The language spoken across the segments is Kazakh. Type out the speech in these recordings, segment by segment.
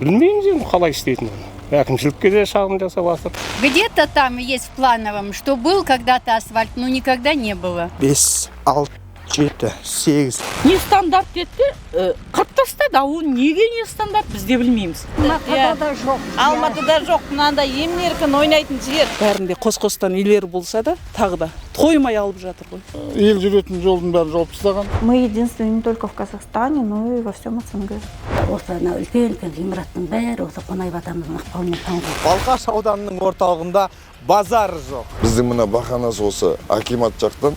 Білмейміз енді қалай істейтінін. Әкімшілікке де шағым жасап жатыр. Где-то там есть в плановом, что был когда-то асфальт, но никогда не было. 5, 6, 7, 8. Не стандарт деді, қырып тастады, а ол неге не стандарт біз де білмейміз. Алматыда жоқ. Алматыда жоқ, мынанда емін-еркін ойнайтын жер. Бәрінде қос-қостан үйлер болса да, тағы да тоймай алып жатыр ғой. Ел жүретін жолдың бәрін жауып тастаған. Мы единственные не только в Казахстане, но и во всем СНГ. Осы үлкен ғимараттың бәрі осы Қонай батамыздың ықпалымен салынған. Балқаш ауданының орталығында базар жоқ. Біздің мына бақанасы осы акимат жақтан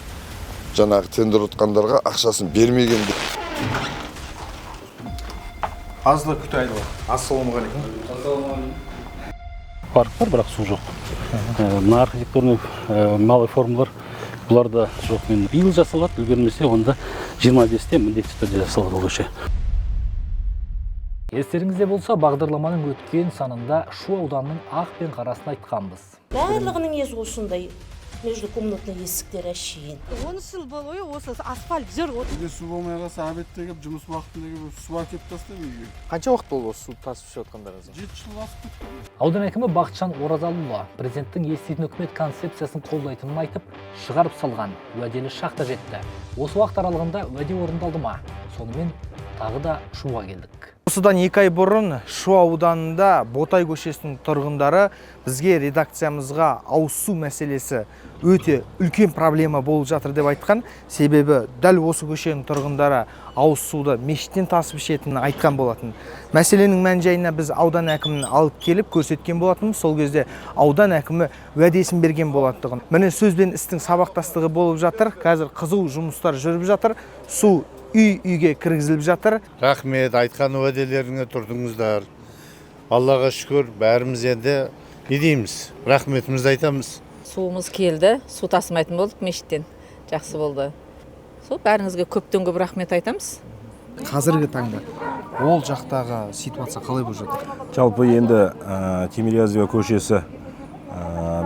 жаңағы тендер ұтқандарға ақшасын бермеген. Азлы күтайды бар. Ассалаумағалейкум. Парк бар, бірақ су жоқ. Мына архитектурный малый формалар бұларда жоқ. Мен биыл жасалады, үлгермесе онда 25-те міндетті түрде жасалады ол көше. Естеріңізде болса, бағдарламаның өткен санында Шу ауданының ақ пен қарасын айтқанбыз. Барлығының есі осындай. Междукомнатный есіктері әшейін. 10 жыл бойы осы асфальт жүр. Үйде су болмай қалса, обедте келіп, жұмыс уақытында келіп, су әкеліп тастайды үйге. Қанша уақыт болды осы су тасып жатқандарыңызға? 7 жыл асып кетті. Аудан әкімі Бақытжан Оразалыұлы президенттің еститін үкімет концепциясын қолдайтынын айтып, шығарып салған уәделі шақта жетті. Осы уақыт аралығында уәде орындалды ма? Сонымен тағы да Шуға келдік. Осыдан 2 ай бұрын Шу ауданында Ботай көшесінің тұрғындары бізге редакциямызға ауыз су мәселесі өте үлкен проблема болып жатыр деп айтқан. Себебі дәл осы көшенің тұрғындары ауыз суды мешіттен тасып ішетінін айтқан болатын. Мәселенің мән-жайына біз аудан әкімін алып келіп көрсеткен болатын. Сол кезде аудан әкімі уәдесін берген болатындығын. Міне сөз бен істің сабақтастығы болып жатыр. Қазір қызу жұмыстар жүріп жатыр. Су үй-үйге кіргізіліп жатыр. Рахмет, айтқан уәделеріңе тұрдыңыздар. Аллаға шүкір, бәріміз енді не дейміз? Рахметімізді айтамыз. Суымыз келді, су тасымайтын болдық мешіттен. Жақсы болды. Сол бәріңізге көптен көп рахмет айтамыз. Қазіргі таңда ол жақтағы ситуация қалай болып жатыр? Жалпы енді Тимирязева көшесі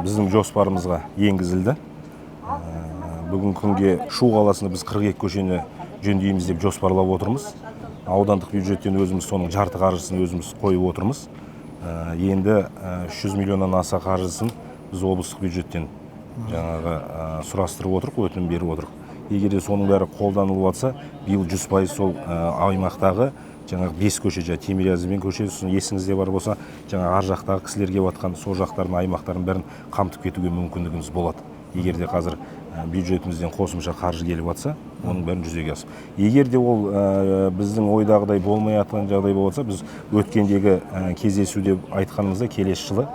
біздің жоспарымызға енгізілді. Бүгін күнге Шу қаласында біз 42 көшені жөндейміз деп жоспарлап отырмыз. Аудандық бюджеттен өзіміз соның жарты қаржысын өзіміз қойып отырмыз. Енді 300 миллионнан аса қаржысын біз облыстық бюджеттен жаңағы сұрастырып отырық, өтінім беріп отырық. Егер де соның бәрі қолданылып жатса, биыл 100% сол аймақтағы жаңағы 5 көше, Тимирязев көшесі, есіңізде бар болса, жаңағы ар жақтағы кісілерге батқан сол жақтардың аймақтарын бәрін қамтып кетуге мүмкіндігіміз болады. Егер де қазір бюджетімізден қосымша қаржы келіп жатса, оның бәрін жүзеге асып. Егер де ол біздің ойдағыдай болмай жатқан жағдай болса, біз өткендегі кездесуде айтқанымызда келесі жылы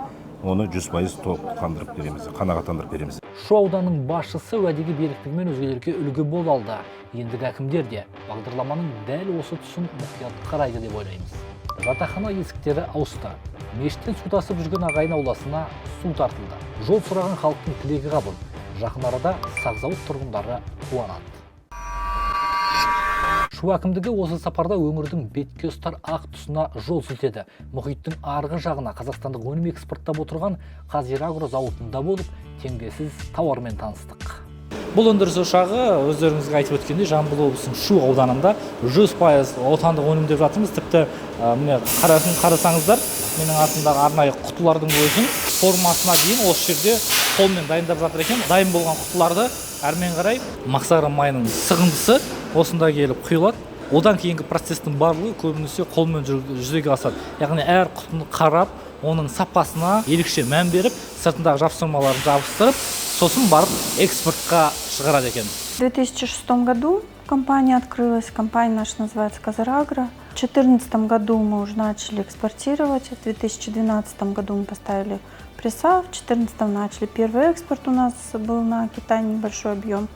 оны 100% толыққандырып береміз, қанағаттандырып береміз. Шу ауданның басшысы уәдеге беріктігімен өзгелерге үлгі бола алды. Ендігі әкімдер де бағдарламаның дәл осы тұсын мұқият қарайды деп ойлаймыз. Жатақхана есіктері ауысты. Мешіттен су тасып жүрген ағайын ауласына су тартылды. Жол сұраған халықтың тілегі қабыл. Жақын арада Сақзауыт тұрғындары қуанады. Шу әкімдігі осы сапарда өңірдің бетке ұстар ақ тұсына жол сілтеді. Мұхиттың арғы жағына қазақстандық өнім экспорттап отырған Қазирагро зауытында болып, теңдессіз тауармен таныстық. Бұл өндіріс ошағы өздеріңізге айтып өткендей Жамбыл облысының Шу ауданында 100% отандық өнім деп жатырмыз. Тіпті міне қарасаңыздар, менің артымдағы арнайы құтылардың өзін формасына дейін осы жерде қолмен дайындап жатыр екен. Дайын болған құтыларды әрмен қарай мақсары майының сығындысы осында келіп құйылады. Одан кейінгі процестің барлығы көбінесе қолмен жүзеге асады. Яғни әр құтыны қарап, оның сапасына ерекше мән беріп, сыртындағы жапсырмаларын жабыстырып, сосын барып экспортқа шығарады екен. В 2006 году компания открылась, компания наша называется Казирагро. В 2014 году мы уже начали экспортировать, в 2012 году мы поставили пресса, в 2014 начали первый экспорт, у нас был на Китай небольшой объем.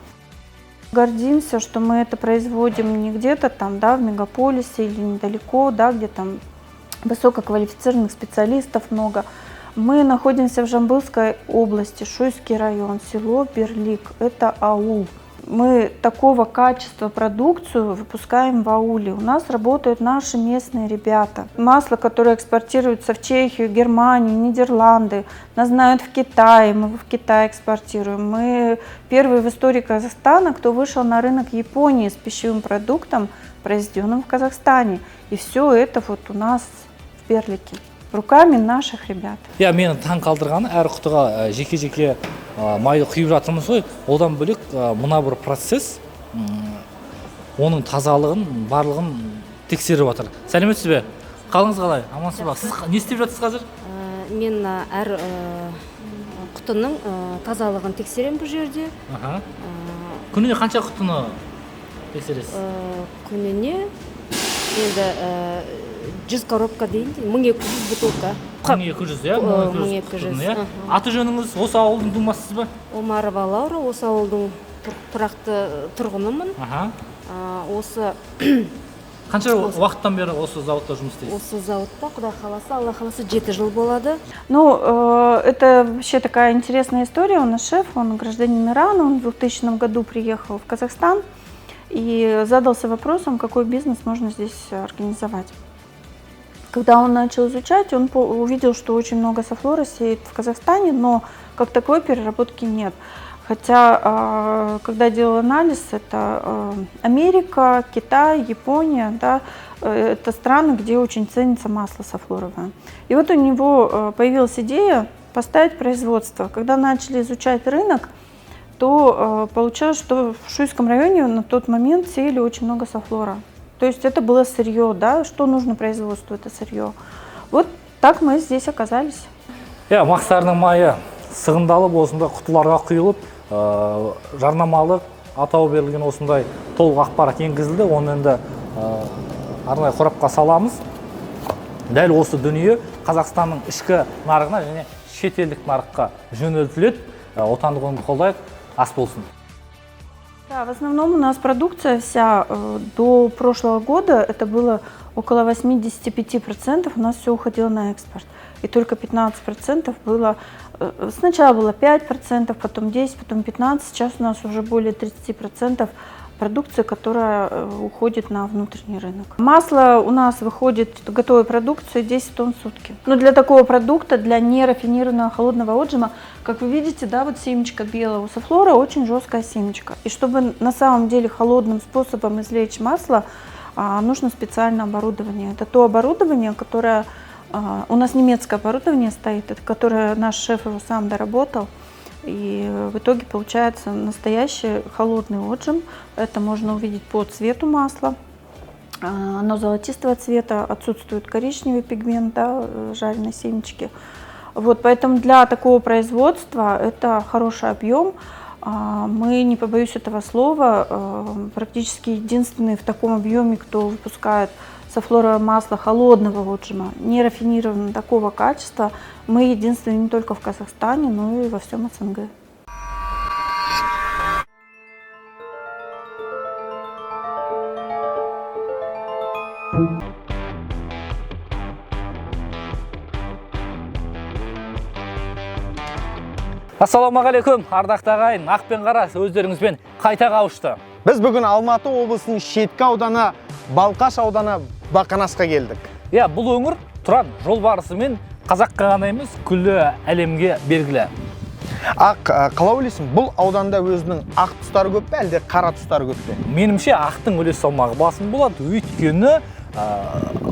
Гордимся, что мы это производим не где-то там, да, в мегаполисе или недалеко, да, где там высококвалифицированных специалистов много. Мы находимся в Жамбылской области, Шуйский район, село Берлик, это аул. Мы такого качества продукцию выпускаем в ауле. У нас работают наши местные ребята. Масло, которое экспортируется в Чехию, Германию, Нидерланды, нас знают в Китае, мы в Китай экспортируем. Мы первые в истории Казахстана, кто вышел на рынок Японии с пищевым продуктом, произведенным в Казахстане. И все это вот у нас в Берлики руками наших ребят. Иә, мені таң қалдырғаны әр құтыға жеке-жеке майды құйып жатырмыз ғой. Одан бөлек мына бір процесс оның тазалығын, барлығын тексеріп жатыр. Сәлеметсіз бе? Қалыңыз қалай? Амансыз ба? Сіз не істеп жатсыз қазір? Мен әр құтының тазалығын тексеремін бұл жерде. Күніне қанша құтыны тексересіз? Күніне енді 100 коробка дейін, 1200 бутылка. 1200, иә? 1200. Аты жөніңіз осы ауылдың тумасысыз ба? Омарова Лаура, осы ауылдың тұрақты тұрғынымын. Осы қанша уақыттан бері осы зауытта жұмыс істейсіз? Осы зауытта, Құдай қаласа, Алла қаласа 7 жыл болады. Ну, это вообще такая интересная история. У нас шеф, он гражданин Ирана, он в 2000 году приехал в Казахстан и задался вопросом, какой бизнес можно здесь организовать. Когда он начал изучать, он увидел, что очень много софлора сеет в Казахстане, но как такой переработки нет. Хотя, когда делал анализ, это Америка, Китай, Япония, да, это страны, где очень ценится масло софлоровое. И вот у него появилась идея поставить производство. Когда начали изучать рынок, то получалось, что в Шуйском районе на тот момент сеяли очень много софлора. То есть это было сырье, да, что нужно производству, это сырье. Вот так мы здесь оказались. Мақсарының майы сығындалып, осындай құтыларға құйылып, жарнамалық атау берілген осындай толық ақпарат енгізілді. Оны енді арнайы қорапқа саламыз. Дәл осы дүние Қазақстанның ішкі нарығына және шетелдік нарыққа жөнелтіледі. Отандық өнімді қолдайық, ас болсын. Да, в основном у нас продукция вся до прошлого года, это было около 85%, у нас все уходило на экспорт. И только 15% было, сначала было 5%, потом 10%, потом 15%, сейчас у нас уже более 30% продукции, которая уходит на внутренний рынок. Масло у нас выходит, готовой продукции, 10 тонн в сутки. Но для такого продукта, для нерафинированного холодного отжима, как вы видите, да, вот семечко белого софлора, очень жесткая семечко. И чтобы на самом деле холодным способом извлечь масло, нужно специальное оборудование. Это то оборудование, которое у нас немецкое оборудование стоит, которое наш шеф его сам доработал. И в итоге получается настоящий холодный отжим. Это можно увидеть по цвету масла. Оно золотистого цвета, отсутствует коричневый пигмент, да, жареной семечки. Вот, поэтому для такого производства это хороший объем. Мы, не побоюсь этого слова, практически единственные в таком объеме, кто выпускает софлоровое масло холодного отжима, не рафинированного такого качества. Мы единственные не только в Казахстане, но и во всем СНГ. Ассалаумағалейкум, ардақты ағайын, ақ пен қара өздеріңізбен қайта қауышты. Біз бүгін Алматы облысының Шеткі ауданы, Балқаш ауданы Бақанасқа келдік. Бұл өңір Тұран жолбарысымен Қазаққа ғана емес, күллі әлемге белгілі. Қалай ойлайсың, бұл ауданда өзінің ақ тұстары көп пе, әлде қара тұстары көп пе? Менімше ақтың үлес салмағы басым болады, өйткені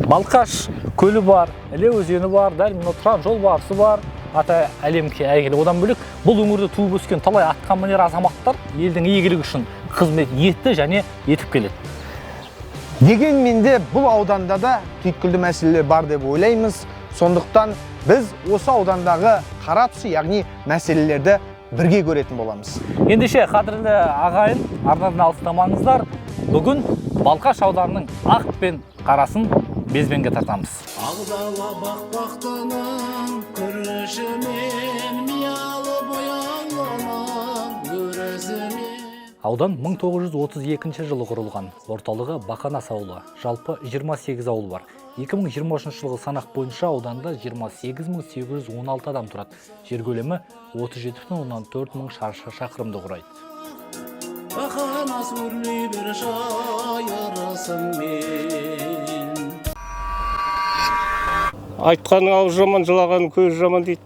Балқаш көлі бар, Іле өзені бар, дәл мына Тұран жолбарысы бар, ата әлемге әйгілі. Одан бөлек бұл өңірде туып өскен талай атқамінер азаматтар елдің игілігі үшін қызмет етті және етіп келеді. Дегенмен де бұл ауданда да түйткілді мәселелер бар деп ойлаймыз. Сондықтан біз осы аудандағы қара тұсы, яғни мәселелерді бірге көретін боламыз. Ендеше қадірлі ағайын, арнадан алыстамаңыздар. Бүгін Балқаш ауданының ақ пен қарасын безбенге тартамыз. Ағдала бақпақтанам, күрішімен, миялы боянғанам, көрізімен. Аудан 1932 жылы құрылған. Орталығы Бақанас ауылы. Жалпы 28 ауыл бар. 2023 жылғы санақ бойынша ауданда 28.816 адам тұрады. Жер көлемі 37,4 мың шаршы шақырымды құрайды. Бақанас өрлей бір шайырысымен. Айтқаның ауыз жаман, жылағаның көз жаман дейді.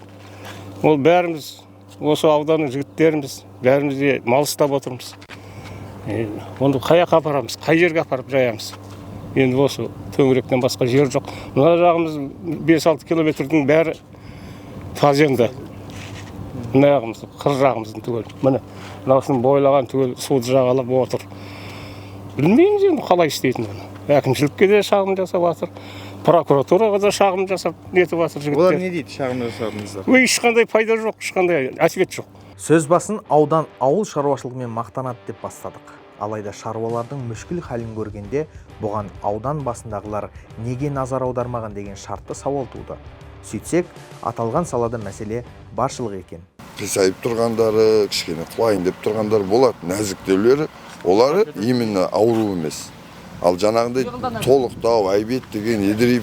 Ол бәріміз, осы ауданның жігіттеріміз, бәріміз де мал ұстап отырмыз. Онды қай жаққа апарамыз, қай жерге апарып жаямыз. Енді осы төңіректен басқа жер жоқ. Мына жағымыз 5-6 километрдің бәрі таз енді. Мына жағымыз, қыр жағымыздың түгел. Міне, мынасын бойлаған түгел суды жағалап отыр. Білмейміз енді қалай істейтінін. Әкімшілікке де шағым жасап жатыр. Прокуратураға да шағым жасап нетіп жатыр жігіттер. Олар не дейді шағым жасадыңыздар? Ешқандай пайда жоқ, ешқандай ответ жоқ. Сөз басын аудан ауыл шаруашылығымен мақтанады деп бастадық. Алайда шаруалардың мүшкіл халін көргенде бұған аудан басындағылар неге назар аудармаған деген шартты сауал туды. Сөйтсек, аталған салада мәселе баршылық екен. Қисайып тұрғандары, кішкене құлайын деп тұрғандары болады. Нәзіктеулері, олары именно ауру емес. Ал жаңағындай толықтау, айбет деген едірейіп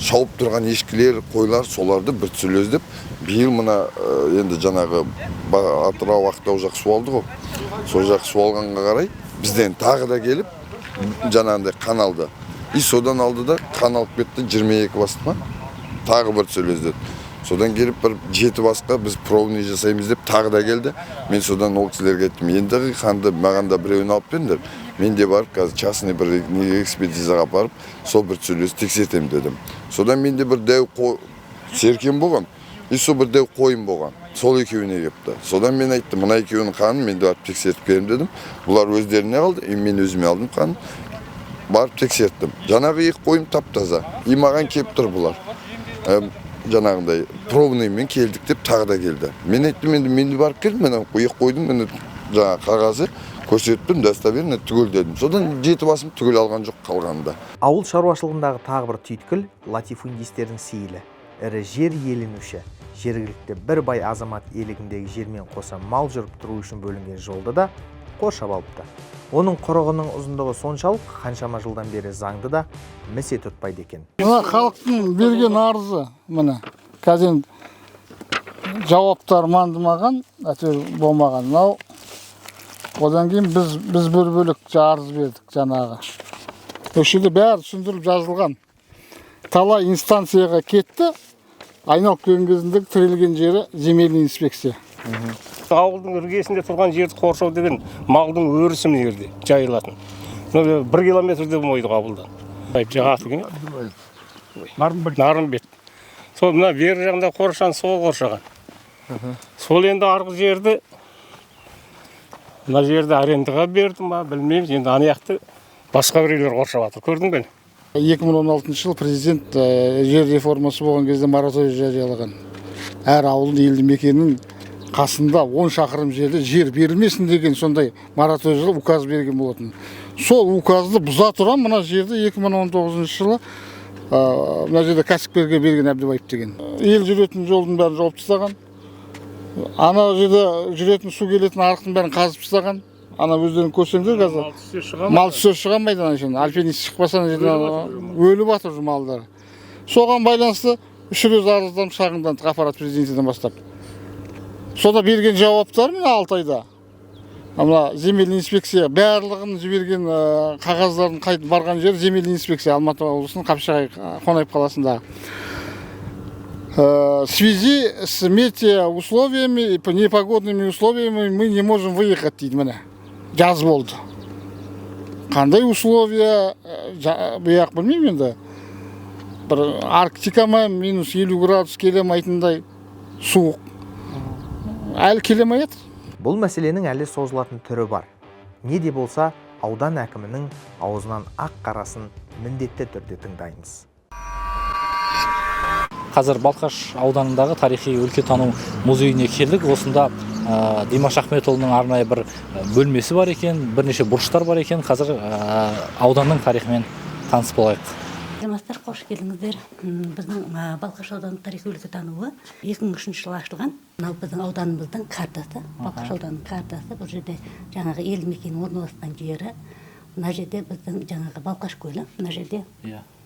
шауып тұрған ешкілер, қойлар, соларды бір сөйлездеп, биыл мына енді жаңағы Атырау Ақтау жақ су алды ғой. Сол жақ су алғанға қарай бізден тағы да келіп жаңағындай қан алды. И содан алды да қан алып кетті 22 басты ма? Тағы бір сөйлездеді. Содан келіп бір 7 басқа біз пробный жасаймыз деп тағы да келді. Мен содан ол кісілерге айттым, ендігі қанды маған да біреуін алып беріңдер. Мен де барып қазір частный бір экспертизаға апарып, сол бір сөйлесіп тексертем дедім. Содан менде бір дәу серкен болған, и сол бір дәу қойым болған. Сол екеуіне кепті. Содан мен айттым, мына екеуінің қанын мен де барып тексертіп берем дедім. Бұлар өздеріне қалды, мен өзіме алдым қанын. Барып тексерттім. Жаңағы екі қойым тап-таза. И маған кеп тұр бұлар. Жаңағындай пробныймен келдік деп тағы да келді. Мен айттым, енді мен де барып келдім, мен екі қойдың мен жаңа қағазы көрсеттім, достоверно түгел дедім. Содан 7 басым түгел алған жоқ қалғанында. Ауыл шаруашылығындағы тағы бір түйткіл латифундистердің сейілі. Ірі жер иеленуші, жергілікті бір бай азамат иелігіндегі жермен қоса мал жүріп тұру үшін бөлінген жолды да қоршап алыпты. Оның құрығының ұзындығы соншалық қаншама жылдан бері заңды да місе тұтпайды екен. Мына халықтың берген арызы, міне, қазір жауаптар мандымаған, әйтеуір болмаған. Мынау одан кейін біз бір бөлек арыз бердік жаңағы. Өшілі бәрі түсіндіріп жазылған. Талай инстанцияға кетті, айналып келген кезінде тірелген жері земельный инспекция. Ауылдың іргесінде тұрған жерді қоршау деген малдың өрісі мына жерде жайылатын. 1 километрде болмайды ауылдан. Жағаты екен. Нарымбет. Сол мына бер жағында қоршаған, сол қоршаған. Сол енді арғы жерді мына жерді арендаға бердім ба, білмейміз. Енді аяқты басқа біреулер қоршап жатыр. Көрдің бе? 2016 жыл президент жер реформасы болған кезде мораторий жариялаған. Әр ауылдың елді мекенінің қасында 10 шақырым жерде жер берілмесін деген сондай мораторий указ берген болатын. Сол указды бұза тұрам мына жерде 2019 жылы мына жерде кәсіпкерге берген Әбдібаев деген. Ел жүретін жолдың бәрін жауып тастаған. Ана жерде жүретін су келетін арықтың бәрін қазып тастаған. Ана өздерін көрсеңдер қазір мал түсі шығамайды ана жерден. Альпинист шықпаса ана жерден өліп жатыр малдар. Соған байланысты 3 рет арызданып шағымдандық аппарат президентінен бастап. Сода берген жауаптар мына 6 айда. Мына земельный инспекция барлығын жіберген қағаздардың қайтып барған жер земельный инспекция Алматы облысының Қапшағай Қонаев қаласында. В связи с метеоусловиями и непогодными условиями мы не можем выехать дейді міне. Жаз болды. Қандай условия, бұяқ білмеймін енді. Бір Арктика ма, минус 50 градус келемайтындай суық. Әлі келемай жатыр. Бұл мәселенің әлі созылатын түрі бар. Не де болса, аудан әкімінің аузынан ақ қарасын міндетті түрде тыңдаймыз. Қазір Балқаш ауданындағы тарихи өлкетану музейіне келдік. Осында Димаш Ахметұлының арнайы бір бөлмесі бар екен, бірнеше бұрыштар бар екен. Қазір ауданның тарихымен танысып болайық. Азаматтар, қош келдіңіздер. Біздің Балқаш ауданының тарихи өлкетануы 2003 жылы ашылған. Мынау біздің ауданымыздың картасы, Балқаш ауданының картасы. Бұл жерде жаңағы елді мекен орналасқан жері. Мына жерде біздің жаңағы Балқаш көлі. Мына жерде.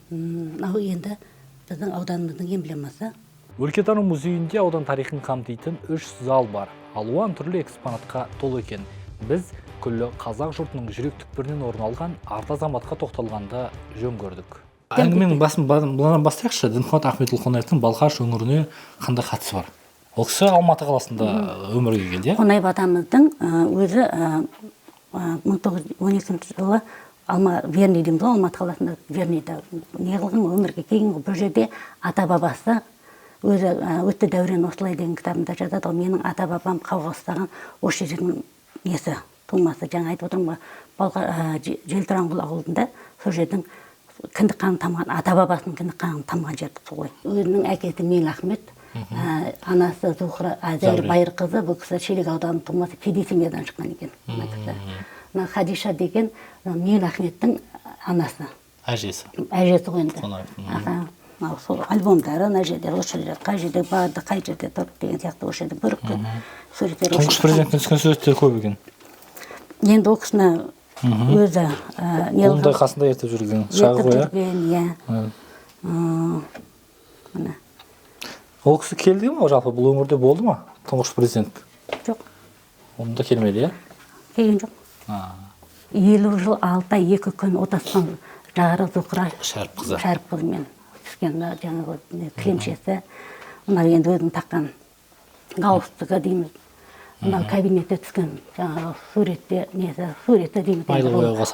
Мынау енді біздің ауданымыздың эмблемасы. Өлкетану музейінде аудан тарихын қамтитын 3 зал бар. Алуан түрлі экспонатқа толы екен. Біз күллі қазақ жұртының жүрек түкпірінен орын алған арда азаматқа тоқталғанды жөн көрдік. Әңгіменің бұланан бастайықшы, Дінмұхамед Ахметұлы Қонаевтың Балқаш өңіріне қандай қатысы бар? Ол кісі Алматы қаласында өмірге келді. Қонаев атамыздың өзі 1912 жылы алма верный дейміз ғой, Алматы қаласында верныйда не қылған өмірге келген бұл жерде ата бабасы өзі өтті дәурен осылай деген кітабында жазады ғой, менің ата бабам қауға ұстаған осы жердің несі тумасы. Жаңа айтып отырмын ғой, Желтұраңғыл ауылында сол жердің кіндік қаны тамған, ата бабасының кіндік қаны тамған жерді ғой. Өзінің әкесі Мелахмет, анасы Зухра Азәйір Байырқызы, бұл кісі Шелек ауданының тумасы, кедей семьядан шыққан екен. Хадиша деген Мелахметтің анасы. Әжесі. Әжесі ғой енді. Сол альбомдары мына жерде, осы жерде, қай жерде барды, қай жерде тұрып деген сияқты осы жерде көрікті суреттер. Тұңғыш президенттің түскен суреттері көп екен. Енді ол кісіні өзі қолында қасында ертіп жүрген шағы ғой. Иә. Ол кісі келді ме жалпы бұл өңірде болды ма тұңғыш президент? Жоқ. Онда келмеді, иә? Келген жоқ. 50 жыл 6 ай 2 күн отасқан жары Зухра Шәріпқызымен түскен жаңағы кілемшесі. Мынау енді өзінің таққан галстугы дейміз. Мынау кабинетте түскен жаңағы суреті дейміз.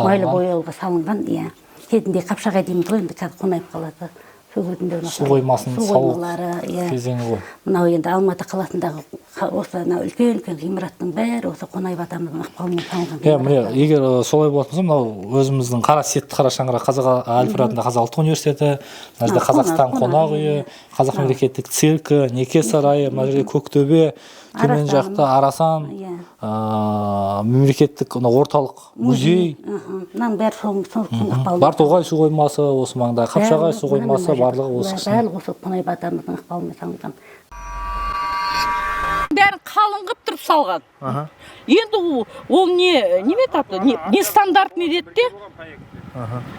Майлы бояуға салынған, иә. Кетінде қапшағай дейміз ғой, енді қазір қонайып қалады. Су қоймасының сауық кезеңі ғой. Мынау енді Алматы қаласындағы осы үлкен-үлкен ғимараттың бәрі осы Қонаев атамыздың ықпалымен салынған. Міне, егер солай болатын болса, мынау өзіміздің қара сетті қара шаңырақ Әл-Фараби атындағы Қазақ ұлттық университеті, мына жерде Қазақстан қонақ үйі, Қазақ мемлекеттік циркі, Неке сарайы, мына жерде Көктөбе, төмен жақта Арасан, мемлекеттік орталық музей, Бартоғай су қоймасы, осы маңда Қапшағай су қоймасы, барлығы осы кісінің. Барлығы осы Қонаев атамыздың ықпалымен салынған. Бәрін қалың қып тұрып салған. Енді ол не тапты? Не стандарт не деді де?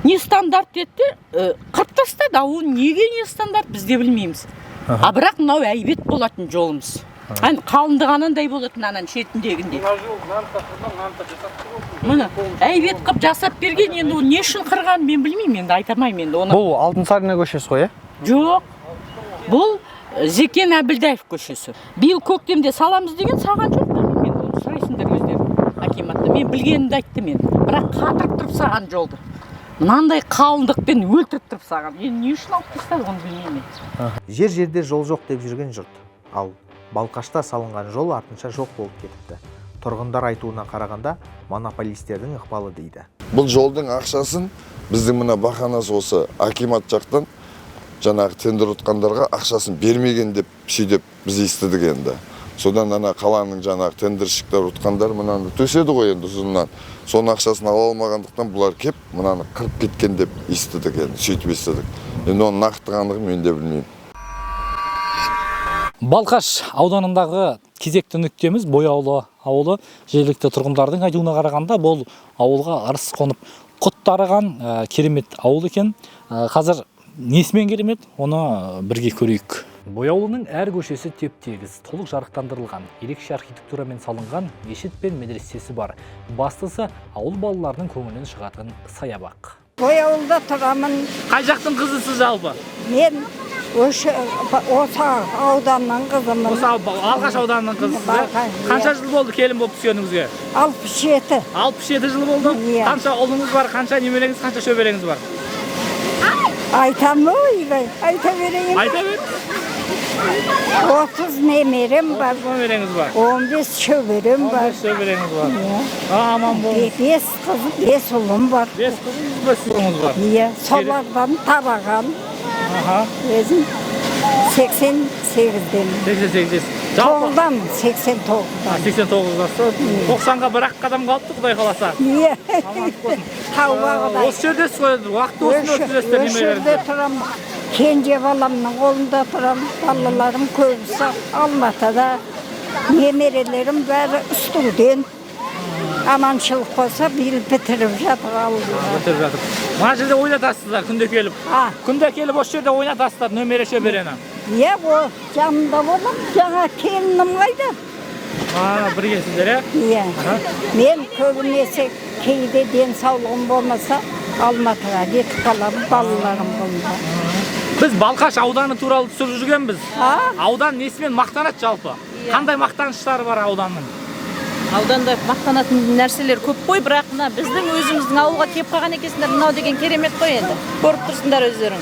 Не стандарт деді де? Қырып тастады, ол неге не стандарт біз де білмейміз. А бірақ мынау әйбет болатын жолымыз. Қалындығанандай болатын анан шетіндегінде. Мына әйбет қып жасап берген, енді ол не үшін қырған мен білмеймін, енді айтамаймын енді оны. Бұл Алтынсарина көшесі ғой, Жоқ. Бұл Зекен Әбілдаев көшесі. Биыл көктемде саламыз деген саған жоқ білмеймін енді, оны сұрайсыңдар өздері акиматта. Мен білгенімді айттым мен. Бірақ қатырып тұрып саған жолды. Мынандай қалыңдықпен өлтіріп тұрып саған. Енді не үшін алып тастады оны білмеймін. Жер-жерде жол жоқ деп жүрген жұрт. Ал Балқашта салынған жол артынша жоқ болып кетіпті. Тұрғындар айтуына қарағанда монополистердің ықпалы дейді. Бұл жолдың ақшасын біздің мына бақанасы осы акимат жақтан жаңағы тендер ұтқандарға ақшасын бермеген деп сөйдеп біз естідік енді. Содан ана қаланың жаңағы тендерщиктер ұтқандар мынаны төседі ғой енді ұзыннан. Соның ақшасын ала алмағандықтан бұлар кеп мынаны қырып кеткен деп естідік енді, сөйтіп естідік. Енді оның нақты анығын мен де білмеймін. Балқаш ауданындағы кезекті нүктеміз Бояулы ауылы. Жергілікті тұрғындардың айтуына қарағанда бұл ауылға ырыс қонып құт тараған керемет ауыл екен. Қазір несімен керемет, оны бірге көрейік. Бояулының әр көшесі теп-тегіс, толық жарықтандырылған, ерекше архитектурамен салынған мешіт пен медресесі бар. Бастысы ауыл балаларының көңілінен шығатын саябақ. Бояулда тұрамын. Қай жақтың қызысыз жалпы? Мен осы ауданның қызымын. Осы Алғаш ауданның қызысыз. Қанша жыл болды келін болып түскеніңізге? 67. 67 жыл болды? Қанша ұлыңыз бар, қанша немереңіз, қанша шөбереңіз бар? Айтам ойбай, айта берейін. Айта бер. 30 немерем бар. 30 немереңіз бар. 15 шөберем бар. 15 шөбереңіз бар. Аман болыңыз. 5 қызым, 5 ұлым бар. 5 қызыңыз, 5 ұлыңыз бар. Иә, солардан тараған. Өзім 88-ден. 88. Тоғыздан 89-дан. 89-дан. 90-ға бір-ақ қадам қалыпты, Құдай қаласа. Иә. Тауға Құдай. Осы жердесіз ғой, уақытты осында өткізесіздер немелеріңізді. Осы жерде тұрам. Кенже баламның қолында тұрам. Балаларым көбісі Алматыда. Немерелерім бәрі студент. Аманшылық болса, биыл бітіріп жатыр ауылда. Бітіріп жатыр. Мына жерде ойнатасыздар күнде келіп. Күнде келіп осы жерде ойнатасыздар нөмере шөберені. Иә, о, жанымда болам. Жаңа келінім қайда? Біргесіздер, иә? Мен көбінесе кейде денсаулығым болмаса, Алматыға кетіп қаламын, балаларым болмаса. Біз Балқаш ауданы туралы түсіріп жүргенбіз. Аудан несімен мақтанады жалпы? Қандай мақтаныштары бар ауданның? Ауданда мақтанатын нәрселер көп қой, бірақ мына біздің өзіміздің ауылға кеп қалған екенсіңдер. Мынау деген керемет қой енді. Көріп тұрсыңдар өздерің.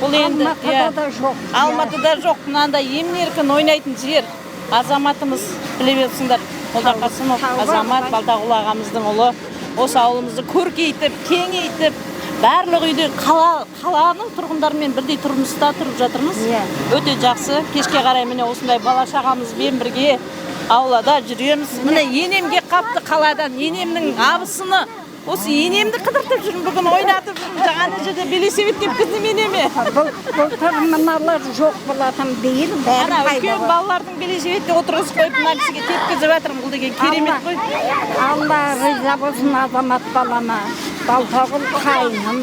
Бұл енді Алматыда да жоқ. Алматыда жоқ. Мынандай емін-еркін ойнайтын жер. Азаматымыз біле берсіңдер. Қолдар Қасымов азамат Балтағұл ағамыздың ұлы. Осы ауылымызды көркейтіп, кеңейтіп, барлық үйде қаланың тұрғындарымен бірдей тұрмыста тұрып жатырмыз. Өте жақсы. Кешке қарай міне осындай бала шағамызбен бірге аулада жүреміз. Міне енемге қапты қаладан. Енемнің абысыны. Осы енемді қыдыртып жүрмін, бүгін ойнатып жүрмін. Жаңа жерде велосипед тепкіздім енеме. Былтыр мыналар жоқ болатын биыл бәрі пайда. Үлкен балалардың велосипедте отырғызып қойып мына кісіге тепкізіп жатырмын. Бұл деген керемет қой. Алла риза болсын азамат балама. Балтағұл қайным.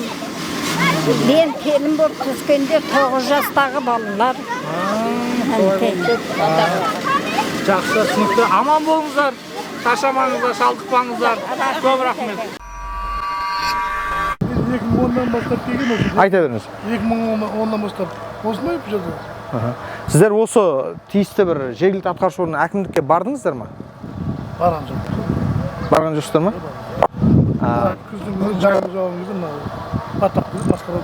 Мен келін болып түскенде 9 жастағы балалар. Жақсы, түсінікті. Аман болыңыздар. Шаршамаңыздар, шалдықпаңыздар. Көп рахмет. 2010-дан бастап келген осы. Айта беріңіз. 2010-дан бастап осындай бұл жерде. Сіздер осы тиісті бір жергілікті атқарушы орган әкімдікке бардыңыздар ма? Барған жоқ. Барған жоқсыздар ма? Күздің жаңағы жауабымызды атақты масқара.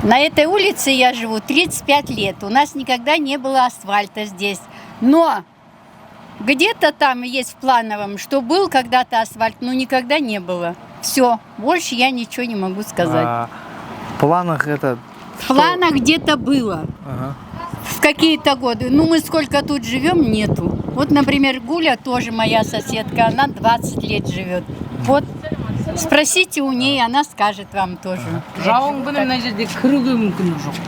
На этой улице я живу 35 лет. У нас никогда не было асфальта здесь. Но где-то там есть в плановом, что был когда-то асфальт, но никогда не было. Все, больше я ничего не могу сказать. В планах это... В планах где-то было. В какие-то годы. Ну, мы сколько тут живем, нету. Вот, например, Гуля тоже моя соседка, она 20 лет живет. Вот, спросите у ней, она скажет вам тоже. Жауын күні мына жерде кіруге мүмкін жоқ.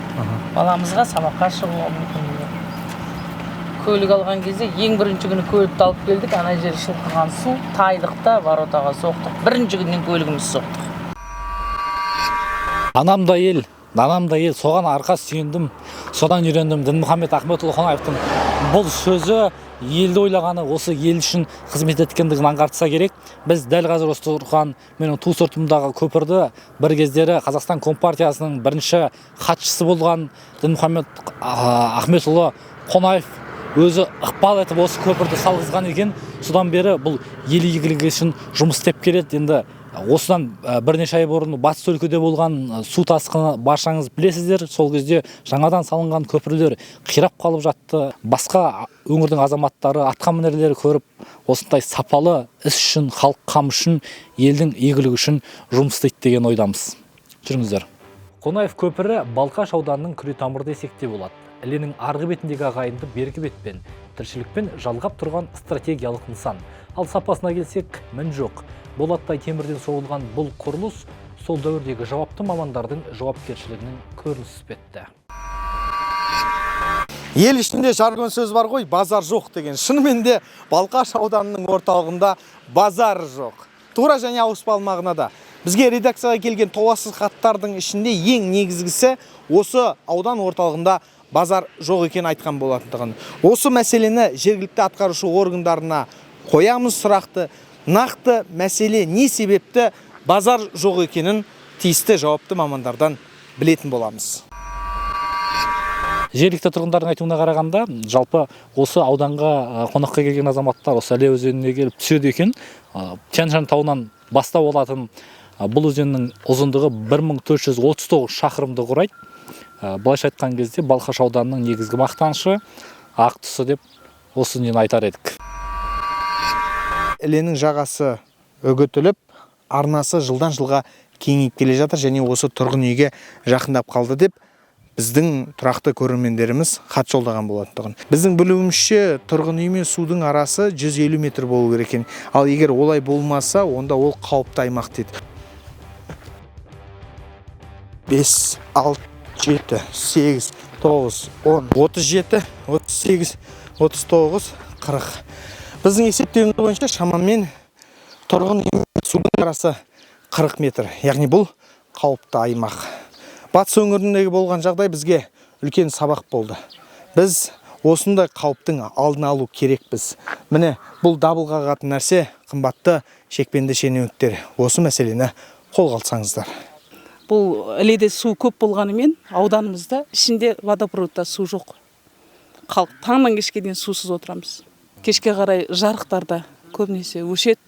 Баламызға сабаққа шығуға мүмкін жоқ. Көлік алған кезде ең бірінші күні көлікті алып келдік, ана жер шылқыған су, тайдықта воротаға соқтық. Бірінші күннен көлігіміз соқтық. Анам да ел, соған арқа сүйендім, содан үйрендім. Дінмұхаммед Ахметұлы Қонаевтың бұл сөзі елді ойлағаны, осы ел үшін қызмет еткендігін аңғартса керек. Біз дәл қазір осы тұрған менің ту сыртымдағы көпірді бір кездері Қазақстан Компартиясының бірінші хатшысы болған Дінмұхаммед Ахметұлы Қонаев өзі ықпал етіп осы көпірді салғызған екен. Содан бері бұл ел игілігі үшін жұмыс істеп келеді. Енді осыдан бірнеше ай бұрын батыс өлкеде болған су тасқыны баршаңыз білесіздер. Сол кезде жаңадан салынған көпірлер қирап қалып жатты. Басқа өңірдің азаматтары, атқамінерлері көріп, осындай сапалы іс үшін, халық қамы үшін, елдің игілігі үшін жұмыс істейді деген ойдамыз. Жүріңіздер. Қонаев көпірі Балқаш ауданының күретамыры десек те болады. Іленің арғы бетіндегі ағайынды бергі бетпен, тіршілікпен жалғап тұрған стратегиялық нысан. Ал сапасына келсек, мін жоқ. Болаттай темірден соғылған бұл құрылыс сол дәуірдегі жауапты мамандардың жауапкершілігінің көрінісі іспетті. Ел ішінде жаргон сөз бар ғой, базар жоқ деген. Шынымен де Балқаш ауданының орталығында базар жоқ. Тура және ауыспалмағына да. Бізге редакцияға келген толассыз хаттардың ішінде ең негізгісі осы аудан орталығында базар жоқ екен айтқан болатындығын. Осы мәселені жергілікті атқарушы органдарына қоямыз сұрақты. Нақты мәселе не себепті базар жоқ екенін тиісті жауапты мамандардан білетін боламыз. Жергілікті тұрғындардың айтуына қарағанда, жалпы осы ауданға қонаққа келген азаматтар осы Іле өзеніне келіп түседі екен. Тянь-Шань тауынан бастау алатын бұл өзеннің ұзындығы 1439 шақырымды құрайды. Былайша айтқан кезде Балқаш ауданының негізгі мақтанышы, ақ тұсы деп осы нені айтар едік. Іленің жағасы үгітіліп, арнасы жылдан жылға кеңейіп келе жатыр және осы тұрғын үйге жақындап қалды деп біздің тұрақты көрермендеріміз хат жолдаған болатындығын. Біздің білуімізше тұрғын үй мен судың арасы 150 метр болу керек екен. Ал егер олай болмаса, онда ол қауіпті аймақ дейді. 5, 6, 7, 8, 9, 10, 37, 38, 39, 40. Біздің есептеуіміз бойынша шамамен тұрғын үй судың арасы 40 метр. Яғни бұл қауіпті аймақ. Батыс өңіріндегі болған жағдай бізге үлкен сабақ болды. Біз осындай қауіптің алдын алу керекпіз. Міне, бұл дабыл қағатын нәрсе қымбатты шекпенді шенеуніктер. Осы мәселені қолға алсаңыздар. Бұл Іледе су көп болғанымен ауданымызда ішінде водопроводта су жоқ. Халық таңнан кешке дейін сусыз отырамыз. кешке қарай жарықтарда көбінесе өшет.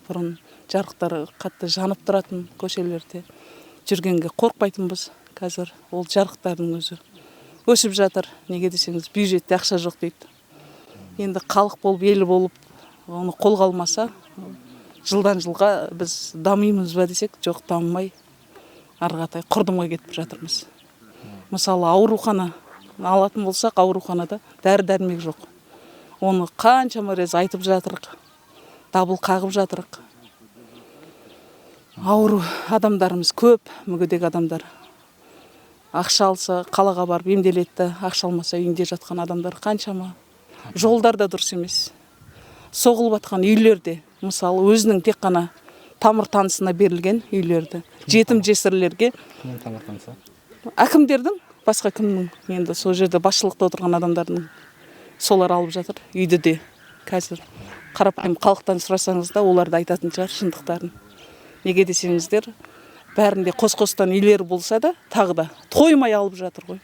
Бұрын жарықтар қатты жанып тұратын көшелерде жүргенге қорқпайтынбыз. Қазір ол жарықтардың өзі өшіп жатыр. Неге десеңіз, бюджетте ақша жоқ дейді. Енді халық болып, ел болып, оны қолға алмаса, жылдан жылға біз дамимыз ба десек, жоқ, дамымай, арғатай құрдымға кетіп жатырмыз. Мысалы, аурухана алатын болсақ, ауруханада дәрі-дәрмек жоқ. Оны қаншама рет айтып жатырық, дабыл қағып жатырық. Ауру адамдарымыз көп, мүгедек адамдар. Ақша алса, қалаға барып емделетті, ақша алмаса үйінде жатқан адамдар қаншама. Жолдар да дұрыс емес. Соғылып жатқан үйлерде, мысалы, өзінің тек қана тамыр танысына берілген үйлерді, жетім жесірлерге, әкімдердің, басқа кімнің, енді сол жерде басшылықта отырған адамдардың солар алып жатыр. Үйді де қазір қарапайым халықтан сұрасаңыз да, олар да айтатын шығар шындықтарын. Неге десеңіздер, бәрінде қос-қостан үйлер болса да, тағы да тоймай алып жатыр ғой.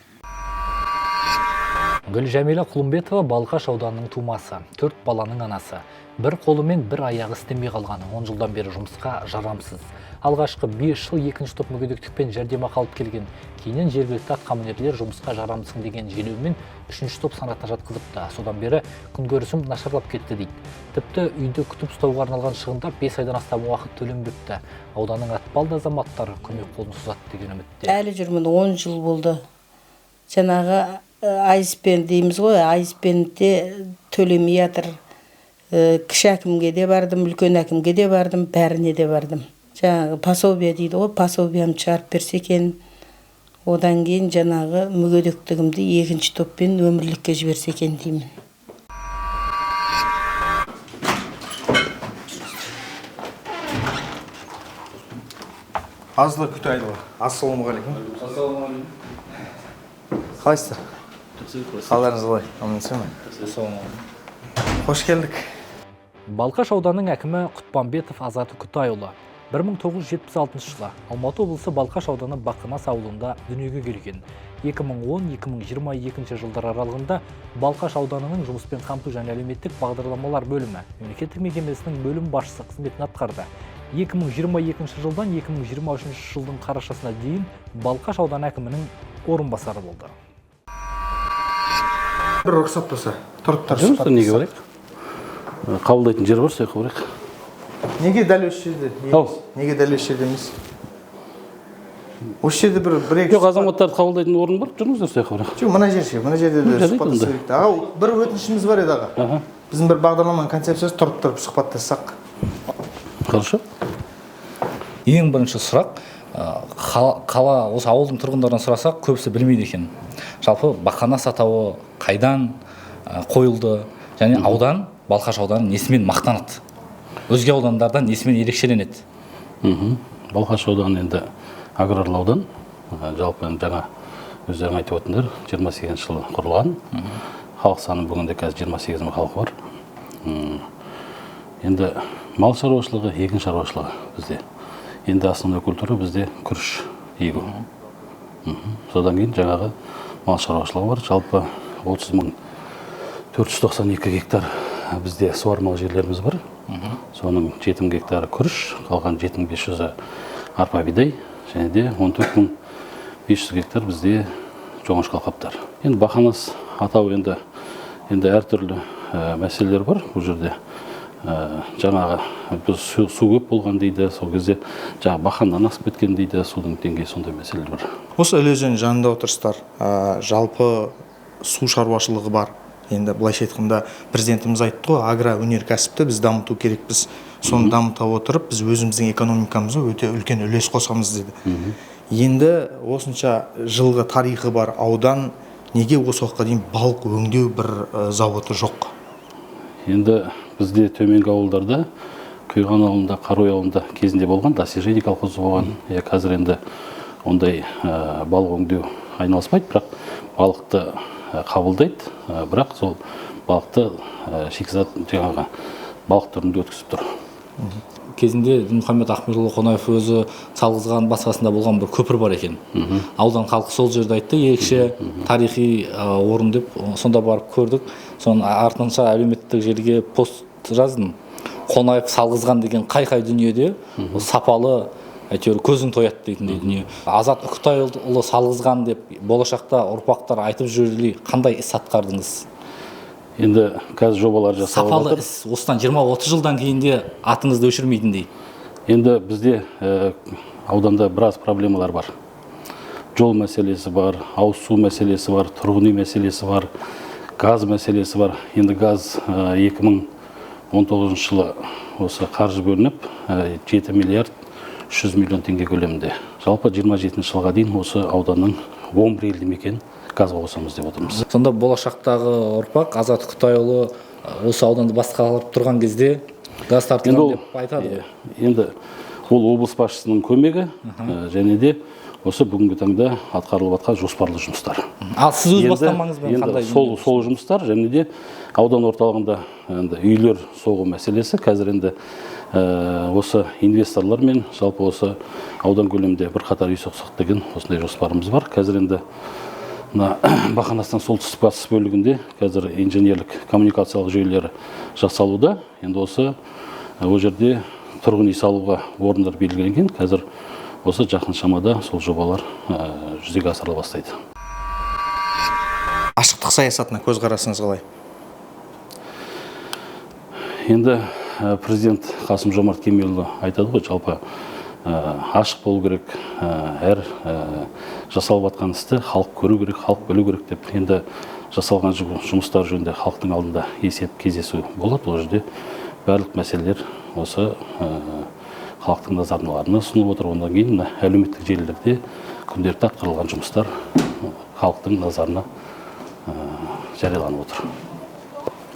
Гүлжәмила Құлымбетова Балқаш ауданының тумасы, 4 баланың анасы. Бір қолы мен бір аяғы істемей қалғаны 10 жылдан бері жұмысқа жарамсыз. Алғашқы 5 жыл 2-ші топ мүгедектікпен жәрдемақы алып келген. Кейіннен жергілікті атқамінерлер жұмысқа жарамсың деген желеумен 3-ші топ санатына жатқызыпты. Содан бері күнкөрісім нашарлап кетті дейді. Тіпті үйді күтіп ұстауға арналған шығында 5 айдан астам уақыт төленбепті. Ауданның атпалды азаматтары көмек қолын созады деген үмітте. Әлі жүрмін, 10 жыл болды. Жаңағы айыспен дейміз ғой, айыспенде төлемей жатыр. Кіші әкімге де бардым, үлкен әкімге де бардым, бәріне де бардым. Жаңағы пособие дейді ғой, пособиямды шығарып берсе екен. Одан кейін жаңағы мүгедектігімді 2-ші топпен өмірлікке жіберсе екен деймін. Азлы Күтайдова. Ассалаумағалейкум. Ассалаумағалейкум. Қалайсыздар? Қалдарыңыз қалай? Амансыз ба? Қош келдік. Балқаш ауданының әкімі Құтпанбетов Азаты Күтайұлы 1976 жылы Алматы облысы Балқаш ауданы Бақанас ауылында дүниеге келген. 2010-2022 жылдар аралығында Балқаш ауданының жұмыспен қамту және әлеуметтік бағдарламалар бөлімі мемлекеттік мекемесінің бөлім басшысы қызметін атқарды. 2022 жылдан 2023 жылдың қарашасына дейін Балқаш ауданы әкімінің орынбасары болды. Бір рұқсат болса, тұрыптар сұхбат неге барайық? Қабылдайтын жер бар, сояққа барайық. Неге дәл осы жерде? Неге дәл осы жерде емес? Осы жерде бір-екі... Жоқ, азаматтарды қабылдайтын орын бар, жүріңіздер, сояққа барайық. Жоқ, мына жерде де сұхбаттаса керек. Аға, бір өтінішіміз бар еді аға. Біздің бір бағдарламаның концепциясы тұрып сұхбаттассақ. Хорошо. Ең бірінші сұрақ, қала осы ауылдың тұрғындарынан сұрасақ, көбісі білмейді екен. Жалпы Бақанас атауы қайдан қойылды, және аудан, Балқаш ауданы несімен мақтанады? Өзге аудандардан несімен ерекшеленеді? Балқаш ауданы енді аграрлы аудан. Жалпы жаңа өздерің айтып отырсыңдар, 28 жылы құрылған. Халық саны бүгінде қазір 28 мың халық бар. Енді мал шаруашылығы, егін шаруашылығы бізде. Енді основной культура бізде күріш егу. Содан кейін жаңағы мал шаруашылығы бар. Жалпы 30.492 гектар бізде суармалы жерлеріміз бар. Соның 7 гектары күріш, қалған 7500-і арпа бидай, және де 14.500 гектар бізде жоңышқа алқаптар. Енді Бақанас атау енді әртүрлі мәселелер бар бұл жерде. Жаңағы біз су көп болған дейді, сол кезде жаңағы бақаннан асып кеткен дейді, судың деңгейі сондай мәселелер бар. Осы Іле өзені жанында отырсыздар, жалпы су шаруашылығы бар. Енді былайша айтқанда президентіміз айтты ғой, агроөнеркәсіпті біз дамыту керекпіз. Соны дамыта отырып, біз өзіміздің экономикамызға өте үлкен үлес қосамыз деді. Енді осынша жылғы тарихы бар аудан неге осы уақытқа дейін балық өңдеу бір зауыты жоқ? Енді бізде төменгі ауылдарда, Құйған ауылында, Қарой ауылында кезінде болған, достижение колхозы болған. Қазір енді ондай балық өңдеу айналыспайды, бірақ балықты қабылдайды, бірақ сол балықты шикізат жаңағы балық түрінде өткізіп тұр. кезінде Мұхаммед Ахметұлы Қонаев өзі салғызған басқасында болған бір көпір бар екен. Аудан халқы сол жерде айтты, ерекше тарихи орын деп, сонда барып көрдік. Соның артынша әлеуметтік желіге пост жаздым. Қонаев салғызған деген қай-қай дүниеде сапалы, әйтеуір көзің тояды дейтіндей дүние. Азат Үкітайұлы салғызған деп болашақта ұрпақтар айтып жүргендей қандай іс атқардыңыз? Енді қазір жобалар жасалып сапалы жатыр. іс, осыдан 20-30 жылдан кейін де атыңызды өшірмейтіндей. Енді бізде ауданда біраз проблемалар бар. Жол мәселесі бар, ауыз су мәселесі бар, тұрғын үй мәселесі бар, газ мәселесі бар. Енді газ 2019 жылы осы қаржы бөлініп 7 миллиард 300 миллион теңге көлемінде. Жалпы 27 жылға дейін осы ауданның 11 елді мекен газға қосамыз деп отырмыз. Сонда болашақтағы ұрпақ Азат Үкітайұлы осы ауданды басқарып тұрған кезде газ тартылған деп айтады. Енді ол облыс басшысының көмегі және де осы бүгінгі таңда атқарылып жатқан жоспарлы жұмыстар. Ал сіз өз бастамаңызбен қандай? Сол жұмыстар және де аудан орталығында үйлер соғу мәселесі. Қазір енді осы инвесторлармен жалпы осы аудан көлемінде бірқатар үй соқсақ деген осындай жоспарымыз бар. Қазір енді Бақанастан солтүстік батыс бөлігінде қазір инженерлік коммуникациялық жүйелері жасалуда. Енді осы ол жерде тұрғын үй салуға орындар белгіленген. Қазір осы жақын шамада сол жобалар жүзеге асырыла бастайды. Ашықтық саясатына көзқарасыңыз қалай? Енді президент Қасым Жомарт Кемелұлы айтады ғой, жалпы ашық болу керек, әр жасалып жатқан істі халық көру керек, халық білу керек деп. Енді жасалған жұмыстар жөнінде халықтың алдында есеп кездесу болады. Ол жерде барлық мәселелер осы халықтың назарына ұсынылып отыр. Ондан кейін әлеуметтік желілерде күнделікті атқарылған жұмыстар халықтың назарына жарияланып отыр.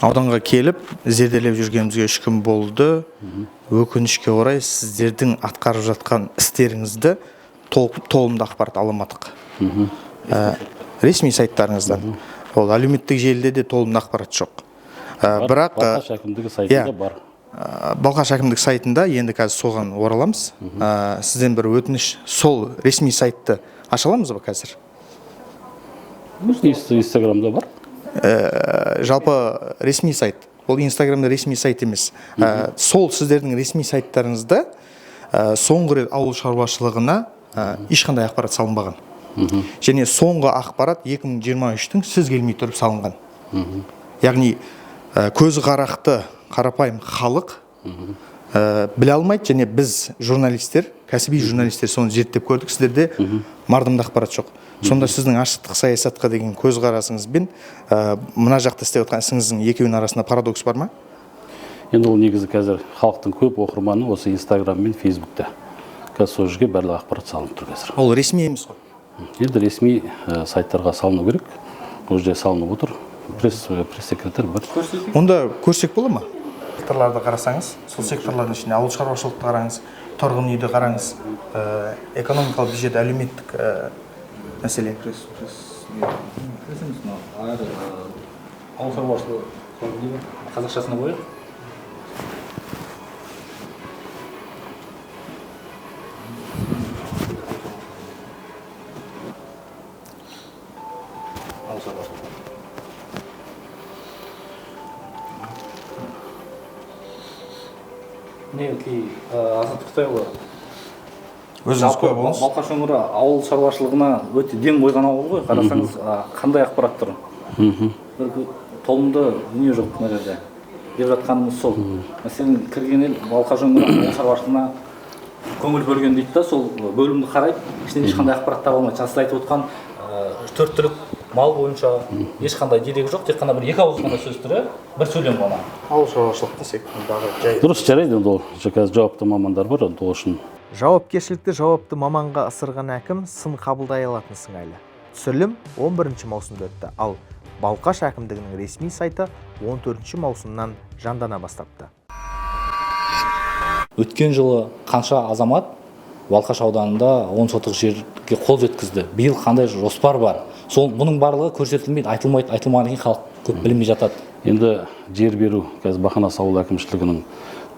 Ауданға келіп, зерделеп жүргенімізге 3 күн болды. Өкінішке орай сіздердің атқарып жатқан істеріңізді толымды ақпарат аламадық. Ресми сайттарыңыздан. Ол әлеуметтік желіде де толымды ақпарат жоқ. Бірақ Балқаш әкімдігі сайтында бар. Балқаш әкімдік сайтында енді қазір соған ораламыз. Сізден бір өтініш, сол ресми сайтты аша аламыз ба қазір? Инстаграмда бар. Жалпы ресми сайт. Ол Инстаграмда ресми сайт емес. Сол сіздердің ресми сайттарыңызда соңғы рет ауыл шаруашылығына ешқандай ақпарат салынбаған. Және соңғы ақпарат 2023-тің сіз келмей тұрып салынған. Яғни көзі қарақты қарапайым халық біле алмайды, және біз журналистер, кәсіби журналистер соны зерттеп көрдік, сіздерде мардымды ақпарат жоқ. Сонда сіздің ашықтық саясатқа деген көзқарасыңызбен мына жақта істеп отқан ісіңіздің екеуінің арасында парадокс бар ма? Енді ол негізі қазір халықтың көп оқырманы осы Инстаграм мен Фейсбукта. Қазір сол жерге барлық ақпарат салынып тұр қазір. Ол ресми емес қой. Енді ресми сайттарға салыну керек. Ол жерде салынып отыр. Пресс-секретарь бар. Онда көрсек бола ма? Секторларды қарасаңыз, сол секторлардың ішінде ауыл шаруашылықты қараңыз, тұрғын үйді қараңыз, экономикалық бюджет, әлеуметтік мәселе. Ауыл шаруашылығы қазақшасына қояйық. Мінекей Азат Үкітайұлы өзіңіз куә болыңыз. Балқаш өңірі ауыл шаруашылығына өте ден қойған ауыл ғой. Қарасаңыз қандай ақпарат тұр? Толымды дүние жоқ мына жерде. Деп жатқанымыз сол. Мәселен, кірген ел Балқаш өңірі ауыл шаруашылығына көңіл бөлген дейді да, сол бөлімді қарайды, ішінен ешқандай ақпарат таба алмайды. Сіз айтып отқан 4 түлік мал бойынша ешқандай дерек жоқ, тек қана бір 2 ауыз ғана сөз түрі, бір сөйлем ғана. Ауыл шаруашылықтың секторындағы жай. Дұрыс, жарайды, ол қазір жауапты мамандар бар, ол үшін. Жауапкершілікті жауапты маманға ысырған әкім сын қабылдай алатын сыңайлы. Түсірілім 11 маусымда өтті, ал Балқаш әкімдігінің ресми сайты 14 маусымнан жандана бастапты. Өткен жылы қанша азамат Балқаш ауданында 10 сотық жерге қол жеткізді. Биыл қандай жоспар бар? Бұның барлығы көрсетілмейді, айтылмайды, айтылмағаннан кейін халық көп білмей жатады. Енді жер беру қазір Бақанас ауыл әкімшілігінің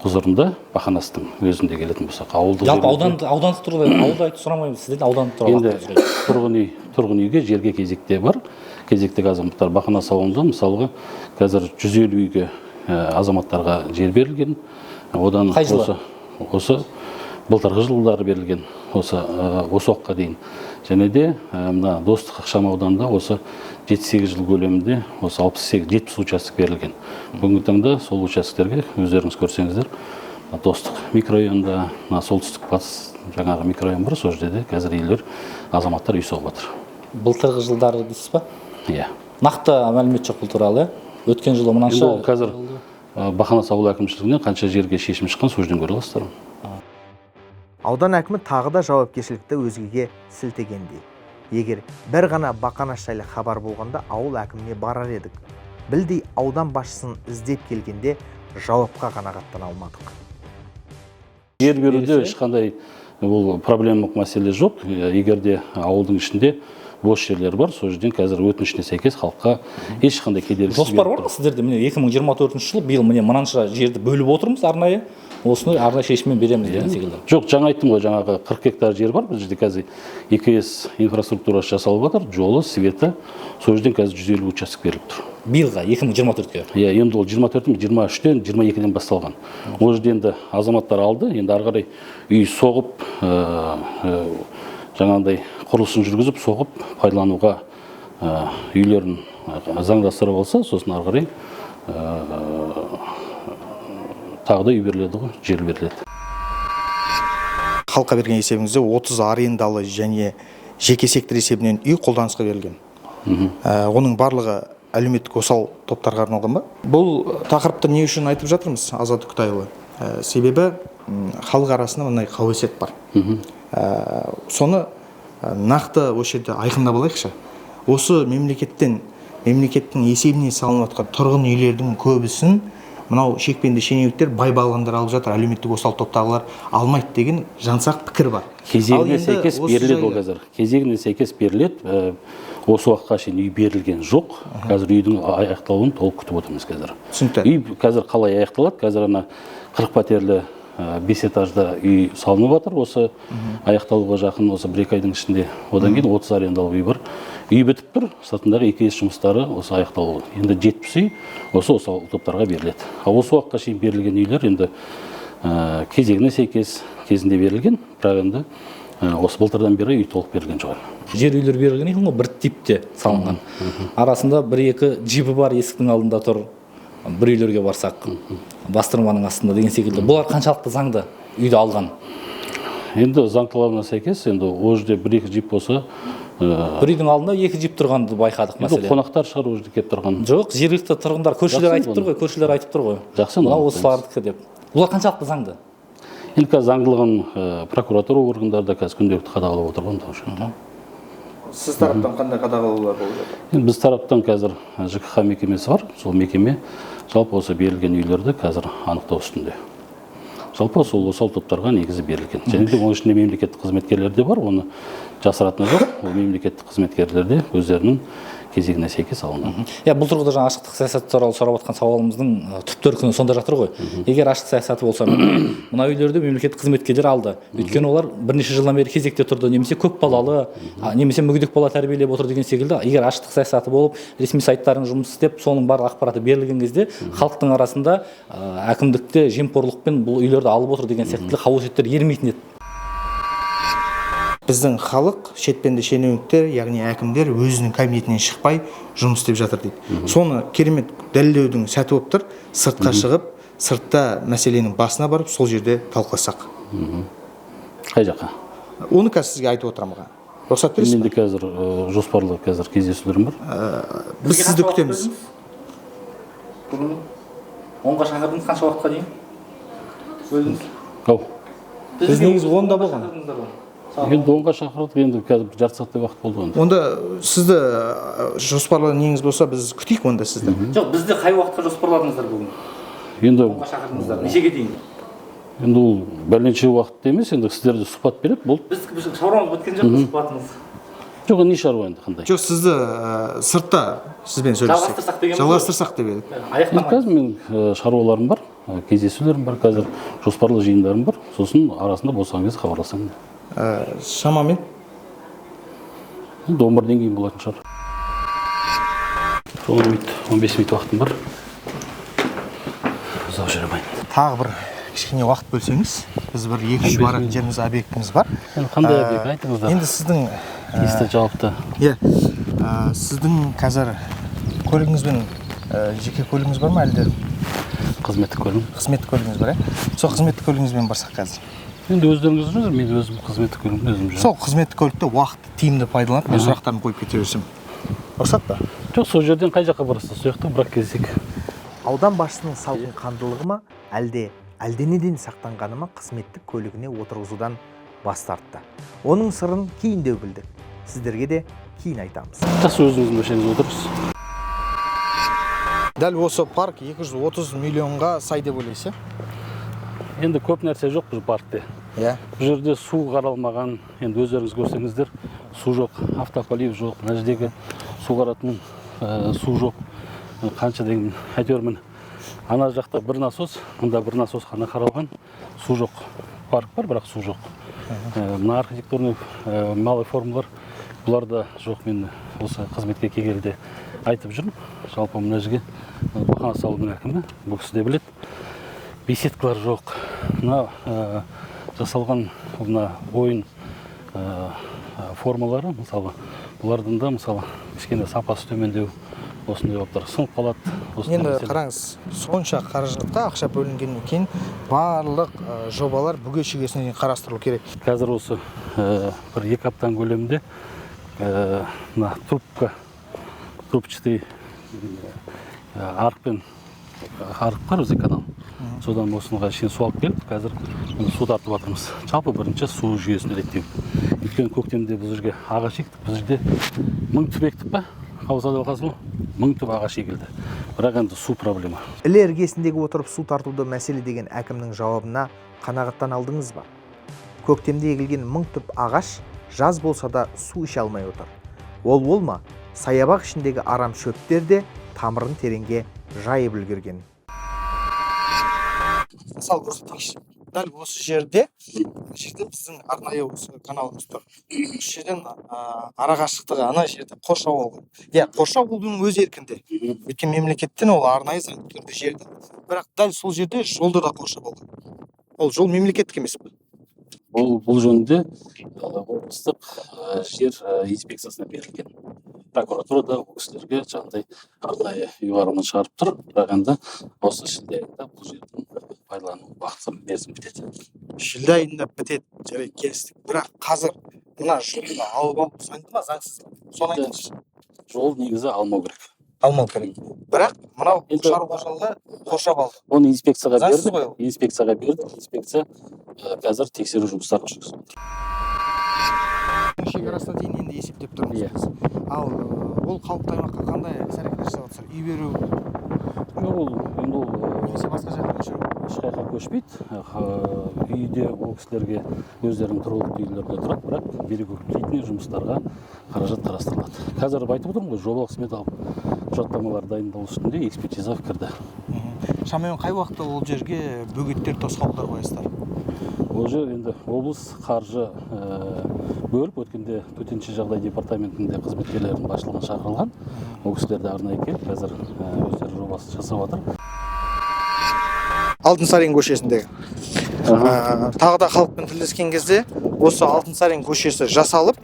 құзырында Бақанастың өзінде келетін болсақ, ауылдық жалпы аудандық тұрғыда ауылды айтып сұрамаймыз сізден, аудандық тұрғыда. Енді тұрғын үйге жерге кезекте бар. Кезектегі азаматтар Бақанас ауылында мысалға қазір 150 үйге азаматтарға жер берілген. Одан қай жылы? Осы былтырғы жылдары берілген. Осы уақытқа дейін. Және де мына Достық ықшам ауданында осы 7-8 жыл көлемінде осы 68-70 участок берілген. Бүгінгі таңда сол участоктерге өздеріңіз көрсеңіздер, Достық микрорайонында, солтүстік батыс жаңағы микрорайон бар, сол жерде де қазір үйлер, азаматтар үй соғып жатыр. Былтырғы жылдары дейсіз ба? Иә. Нақты мәлімет жоқ бұл туралы. Өткен жылы мынанша. Қазір Бақанас ауыл әкімшілігінен қанша жерге шешім шыққан, сол жерден көре аласыздар. Аудан әкімі тағы да жауапкершілікті өзгеге сілтегендей. Егер бір ғана Бақанас жайлы хабар болғанда ауыл әкіміне барар едік. Білдей аудан басшысын іздеп келгенде жауапқа қанағаттана алмадық. Жер беруде ешқандай бұл проблемалық мәселе жоқ. Егерде ауылдың ішінде бос жерлер бар, сол жерден қазір өтінішіне сәйкес халыққа ешқандай кедергісіз. Жоспар бар ма сіздерде? Міне 2024 жылы биыл міне мынанша жерді бөліп отырмыз арнайы. Осыны арнайы шешіммен береміз деген секілді. Жоқ, жаңа айттым ғой, жаңағы 40 гектар жер бар. Бұл жерде қазір 2С инфраструктурасы жасалып жатыр, жолы, светі. Сол жерден қазір 150 участок беріліп тұр. Биылға 2024-ке. Иә, енді ол 24-тен, 23-тен, 22-ден басталған. Ол жерде енді азаматтар алды, енді ары қарай үй соғып, жаңағындай құрылысын жүргізіп, соғып, пайдалануға үйлерін заңдастырып алса, сосын ары қарай тағы да үй беріледі ғой, жер беріледі. Халыққа берген есебіңізде 30 арендалы және жеке сектор есебінен үй қолданысқа берілген. Оның барлығы әлеуметтік осал топтарға арналған ба? Бұл тақырыпты не үшін айтып жатырмыз, Азат Үктайұлы? Себебі халық арасында мындай қауесет бар. Соны нақты осы жерде айқындап алайықшы. Осы мемлекеттің есебіне салынып жатқан тұрғын үйлердің көбісін мынау шекпенді шенеуніктер бай балғандар алып жатыр, әлеуметтік осал топтағылар алмайды деген жансақ пікір бар. Кезегіне сәйкес беріледі ол қазір. Кезегіне сәйкес беріледі. Осы уақытқа шейін үй берілген жоқ. Қазір үйдің аяқталуын толық күтіп отырмыз қазір. Түсінікті. Үй қазір қалай аяқталады? Қазір ана 40 пәтерлі 5 этажда үй салынып жатыр. Осы аяқталуға жақын осы 1-2 айдың ішінде. Одан кейін 30 арендалы үй бар. Үй бітіп тұр, сыртындағы 2С жұмыстары осы аяқталуы. Енді 70 үй осы топтарға беріледі. Осы уақытқа шейін берілген үйлер енді кезегіне сәйкес кезінде берілген, бірақ енді осы былтырдан бері үй толық берілген жоқ. Жер үйлер берілген екен ғой, бір типте салынған. Арасында 1-2 джипі бар, есіктің алдында тұр. Бір үйлерге барсақ, бастырманың астында деген секілді. Бұлар қаншалықты заңды үйді алған? Енді заң талабына сәйкес, енді ол жерде 1-2 джип болса, бір үйдің алдында 2 джип тұрғанды байқадық мәселе. Қонақтар шығар ол жерде келіп тұрған. Жоқ, жергілікті тұрғындар, көршілер айтып тұр ғой. Жақсы. Мынау осылардікі деп. Бұлар қаншалықты заңды? Енді қазір заңдылығын прокуратура органдарда қазір күнделікті қадағалап отырған. Сіз тараптан қандай қадағалаулар болып жатыр? Біз тараптан қазір ЖКХ мекемесі бар. Сол мекеме жалпы осы берілген үйлерді қазір анықтау үстінде. Жалпы сол осал топтарға негізі берілген. Және де оның ішінде мемлекеттік қызметкерлер де бар, оны жасыратыны жоқ. Ол мемлекеттік қызметкерлер де өздерінің кезегіне сәйкес алынған. Бұл тұрғыда жаңа ашықтық саясаты туралы сұрап жатқан сауалымыздың түп төркіні сонда жатыр ғой. Егер ашық саясаты болса, мына үйлерді мемлекеттік қызметкерлер алды. Өйткені олар бірнеше жылдан бері кезекте тұрды, немесе көп балалы, немесе мүгедек бала тәрбиелеп отыр деген секілді. Егер ашықтық саясаты болып, ресми сайттарын жұмыс істеп, соның барлық ақпараты берілген кезде халықтың арасында әкімдікте жемқорлықпен бұл үйлерді алып отыр деген секілді қауесеттер ермейтін еді. Біздің халық, шетпенді шенеуніктер, яғни әкімдер өзінің кабинетінен шықпай жұмыс істеп жатыр дейді. Соны керемет дәлелдеудің сәті болып тұр. Сыртқа шығып, сыртта мәселенің басына барып, сол жерде талқыласақ. Қай жаққа? Оны қазір сізге айтып отырамын. Рұқсат бересіз бе? Менде қазір жоспарлы кездесулерім бар. Біз сізді күтеміз. Онға шақырдыңыз қанша уақытқа дейін? Бөлдіңіз? Біз негізі 10-да болған. Енді 10-ға шақырдық, енді қазір жарты сағаттай уақыт болды. Онда сізді жоспарлы неңіз болса, біз күтейік онда сізді. Жоқ, бізді қай уақытқа жоспарладыңыздар бүгін? Енді 10-ға шақырдыңыздар, нешеге дейін? Енді ол бәленше уақытта емес, енді сіздерді сұхбат береді, болды. Біз шаруамыз біткен жоқ, сұхбатымыз. Жоқ, не шаруа енді қандай? Жоқ, сізді сыртта сізбен сөйлессек. Жалғастырсақ деп едік. Қазір мен шаруаларым бар. кездесулерім бар, қазір жоспарлы жиындарым бар. Сосын арасында болсаң кезде хабарласаң. Шамамен 11-ден кейін болатын шығар. 15 минут уақытым бар. Ұзақ жүре алмаймын. Тағы бір кішкене уақыт бөлсеңіз, біз бір екінші баратын жеріміз объектіміз бар. Қандай объект айтыңыздар? Енді сіздің тиісті жауапты. Сіздің қазір көлігіңізбен жеке көлігіңіз бар ма әлде? Қызметтік көлігім. Қызметтік көлігіңіз бар, Сол қызметтік көлігіңізбен барсақ қазір. Енді өздеріңіз жүріңіздер, мен өзім қызметтік көлігімді өзім жүремін. Сол қызметтік көлікте уақытты тиімді пайдаланып, мен сұрақтарымды қойып кете берсем. Рұқсат па? Жоқ, сол жерден қай жаққа барасыз? Сол жақта бірақ кездесек. Аудан басшысының салқын қандылығы ма, әлденеден сақтанғаны ма қызметтік көлігіне отырғызудан бас тартты. Оның сырын кейіндеу білдік. Сіздерге де кейін айтамыз. Жақсы, өзіңіздің мөлшеріңізде отырыңыз. Дәл осы парк 230 миллионға сай деп ойлайсыз? Енді көп нәрсе жоқ бұл паркте. Бұл жерде су қаралмаған, енді өздеріңіз көрсеңіздер, су жоқ, автополив жоқ, мына жердегі су қаратын су жоқ. Қанша деген әйтеуір міне. Ана жақта бір насос, мында бір насос қана қаралған, су жоқ. Парк бар, бірақ су жоқ. Мына архитектурный малый формалар, бұлар да жоқ. Мен осы қызметке келгенде айтып жүрмін. Жалпы мына жерге Бақанас ауылының әкімі, бұл кісі де біледі. Беседкалар жоқ. Мына жасалған ойын формалары, мысалы, бұлардың да, мысалы, кішкене сапасы төмендеу, осындай болып тұр. Сынып қалады. Енді қараңыз, сонша қаражатқа ақша бөлінгеннен кейін барлық жобалар бүге шегесіне дейін қарастырылу керек. Қазір осы бір 2 аптаның көлемінде мына трубчатый арық бар өзі канал. Содан осыға шейін су алып келіп, қазір су тартып жатырмыз. Жалпы бірінші су жүйесін реттеу. Өйткені көктемде бұл жерге ағаш ектік, бұл жерде 1000 түп ектік па? Қаусада оқасыз ба? 1000 түп ағаш егілді. Бірақ енді су проблема. Іле іргесіндегі отырып су тартуды мәселе деген әкімнің жауабына қанағаттан алдыңыз ба? Көктемде егілген 1000 түп ағаш жаз болса да су іше алмай отыр. Ол болма, саябақ ішіндегі арам шөптер де тамырын тереңге жайып үлгерген. Мысал көрсетейікші. Дәл осы жерде біздің арнайы осы каналымыз тұр. Осы жерден арақашықтығы ана жерде қоршау ауылы. Қоршау ауылының өз еркінде. Өйткені мемлекеттен ол арнайы заңды түрде жерді. Бірақ дәл сол жерде жолды да қоршап алды. Ол жол мемлекеттік емес пе? Бұл жөнінде облыстық жер инспекциясына берілген. Прокуратурада ол кісілерге жаңағыдай арнайы ұйғарымын шығарып тұр. Бірақ енді осы шілде айында бұл жердің пайдалану уақыты мерзімі бітеді. Шілде айында бітеді, жарайды, келістік. Бірақ қазір мына жолды алып алу заңды ма, заңсыз ба? Соны айтыңызшы. Жол негізі алмау керек. Алмау керек. Бірақ мынау шаруа жолды қоршап алды. Оны инспекцияға берді. Инспекция қазір тексеру жұмыстарын жүргізіп жатыр. Шекарасына дейін енді есептеп тұрмыз. Ал ол қауіпті аймаққа қандай іс-әрекет жасап жатыр? Үй беру? Немесе басқа жаққа көшіру? Ешқайда көшпейді. Үйде ол кісілерге өздерінің тұрғылықты үйлерінде тұрады, бірақ берекелейтін жұмыстарға қаражат қарастырылады. Қазір айтып отырмын ғой, жобалық сметалық құжаттамалар дайындалу үстінде экспертиза кірді. Шамамен қай уақытта ол жерге бөгеттер, тосқауылдар қоясыздар? Ол жер енді облыс қаржы бөліп өткенде төтенше жағдай департаментінде қызметкерлердің басшылығына шақырылған. Ол кісілерді арнайы келіп, қазір өздері жобасын жасап жатыр. Алтынсарин көшесіндегі. Тағы да халықпен тілдескен кезде осы Алтынсарин көшесі жасалып,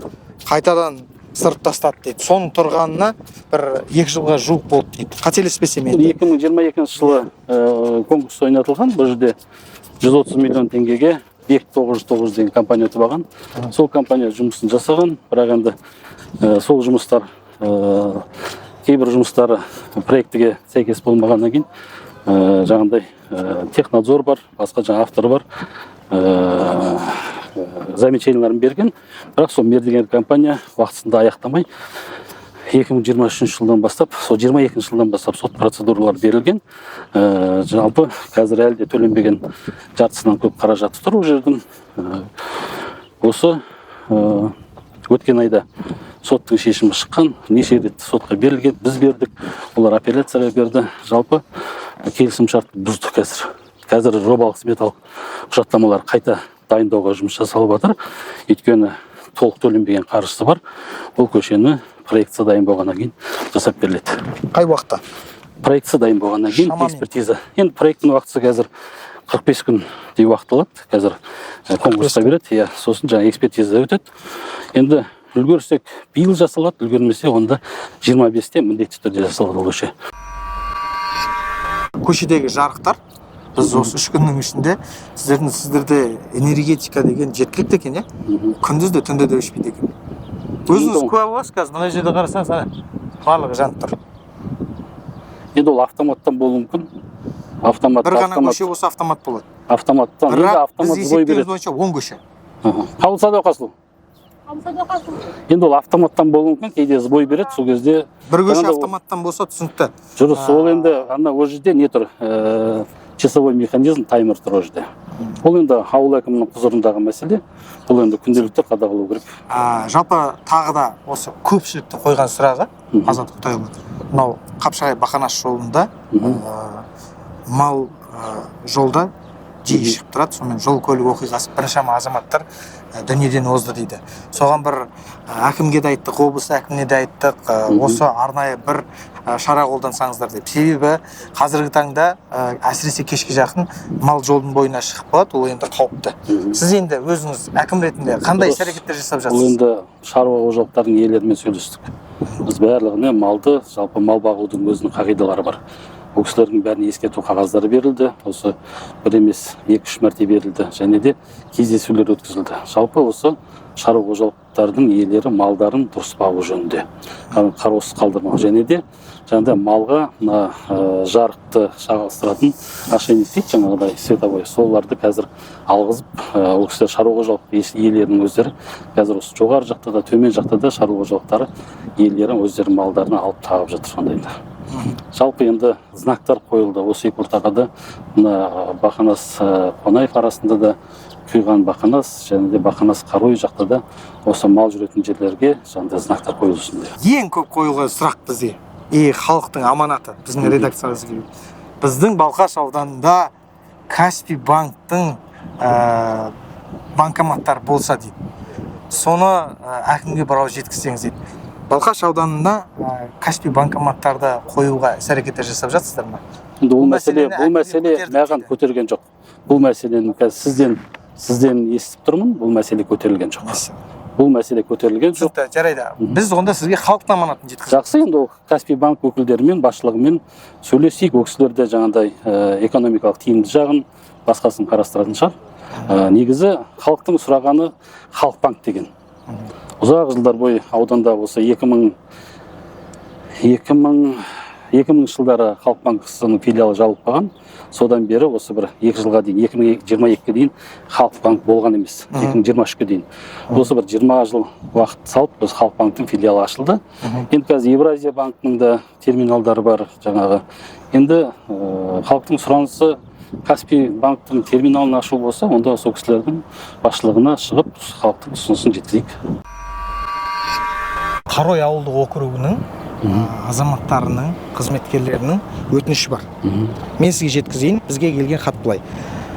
қайтадан сырып тастады дейді. Соның тұрғанына бір 2 жылға жуық болды дейді. Қателеспесем енді. 2022 жылы конкурс ойнатылған. Бұл жерде 130 миллион теңгеге Бек 909 деген компания өтіп алған. Сол компания жұмысын жасаған, бірақ енді сол жұмыстар, кейбір жұмыстары проектіге сәйкес болмағаннан кейін жаңағындай технадзор бар, басқа жаңа авторы бар, замечанияларын берген, бірақ сол мердігер компания уақытысында аяқтамай 2023 жылдан бастап, сол 22 жылдан бастап сот процедуралар берілген. Жалпы қазір әлде төленбеген жартысынан көп қаражаты тұр ол жердің. Осы өткен айда соттың шешімі шыққан, неше рет сотқа берілген, біз бердік, олар апелляцияға берді. Жалпы келісім шарт бұзды қазір. қазір жобалық сметалық құжаттамалар қайта дайындауға жұмыс жасалып жатыр. Өйткені толық төленбеген қаржысы бар. Ол көшені проектісі дайын болғаннан кейін жасап беріледі. Қай уақытта? Проектісі дайын болғаннан кейін экспертиза. Енді проекттің уақытысы қазір 45 күн дей уақыт алады. Қазір конкурсқа береді. Иә, сосын жаңа экспертиза өтеді. Енді үлгерсек биыл жасалады, үлгермесе онда 25-те міндетті түрде жасалады ол көше. Көшедегі жарықтар біз осы 3 күннің ішінде сіздерде энергетика деген жеткілікті екен, иә? Күндіз де түнде де өшпейді екен. Өзіңіз куә боласыз қазір, мына жерде қарасаңыз, барлығы жанып тұр. Енді ол автоматтан болуы мүмкін. Бір ғана көше болса автомат болады. Автоматтан. Бірақ біз есептеуіміз бойынша 10 көше. Қабылсады оқасыл. Енді ол автоматтан болуы мүмкін, кейде сбой береді, сол кезде бір көше автоматтан болса түсінікті. Жүріс, ол енді ана о жерде не тұр? Часовой механизм, таймер тұр о жерде. Ол енді ауыл әкімінің құзырындағы мәселе. Бұл енді күнделікті қадағалау керек. Жалпы тағы да осы көпшілікті қойған сұрағы Азат Құтайұлы. Мынау Қапшағай Бақанас жолында мал жолда жиі шығып тұрады, сонымен жол көлік оқиғасы біршама азаматтар дүниеден озды дейді. Соған бір әкімге де айттық, облыс әкіміне де айттық, осы арнайы бір шара қолдансаңыздар деп. Себебі қазіргі таңда әсіресе кешке жақын мал жолдың бойына шығып қалады, ол енді қауіпті. Сіз енді өзіңіз әкім ретінде қандай іс-әрекеттер жасап жатсыз? Ол енді шаруа қожалықтарының иелерімен сөйлестік. Біз барлығына малды, жалпы мал бағудың өзінің қағидалары бар. Ол кісілердің бәріне ескерту қағаздары берілді. Осы бір емес 2-3 мәрте берілді. Және де кездесулер өткізілді. Жалпы осы шаруа қожалықтардың иелері малдарын дұрыс бағу жөнінде қараусыз қалдырмау. Және де жаңағыдай малға жарықты шағылыстыратын ошейник дейді, жаңағыдай световой, соларды қазір алғызып, ол кісілер шаруа қожалық иелерінің өздері қазір осы жоғары жақта да төмен жақта да шаруа қожалықтары иелері өздері малдарына алып тағып жатыр сондайда. Жалпы енді знактар қойылды. Осы екі ортағада Бақанас Қонаев арасында да Құйған Бақанас және де Бақанас Қарой жақта да осы мал жүретін жерлерге жаңағыдай знактар қойылсын деп. Ең көп қойылған сұрақ бізде, халықтың аманаты, біздің редакциямызға. Біздің Балқаш ауданында Каспий банктың банкоматтар болса дейді. Соны әкімге бірау жеткізсеңіз дейді. Балқаш ауданында Каспий банкоматтарды қоюға іс-әрекеттер жасап жатсыздар ма? Бұл мәселе маған көтерген жоқ. Бұл мәселені сізден естіп тұрмын, бұл мәселе көтерілген жоқ. Бұл мәселе көтерілген жоқ. Жарайды. Біз онда сізге халықтың аманатын жеткіземіз. Жақсы, енді ол Каспий банк өкілдерімен, басшылығымен сөйлесейік. Ол кісілерде жаңағыдай экономикалық тиімді жағын, басқасын қарастыратын шығар. Негізі халықтың сұрағаны Халықбанк деген. Ұзақ жылдар бойы ауданда осы 2000 жылдары Халықбанкының филиалы жабылып қалған. Содан бері осы бір 2 жылға дейін, 2022-ге дейін Халықбанк болған емес, 2023-ге дейін. Осы бір 20 жыл уақыт салып, біз Халықбанктың филиалы ашылды. Енді қазір Евразия банкының да терминалдары бар жаңағы. Енді халықтың сұранысы Каспий банктың терминалын ашу болса, онда сол кісілердің басшылығына шығып, халықтың ұсынысын жеткізейік. Қарой ауылдық округінің азаматтарының, қызметкерлерінің өтініші бар. Мен сізге жеткізейін, бізге келген хат былай.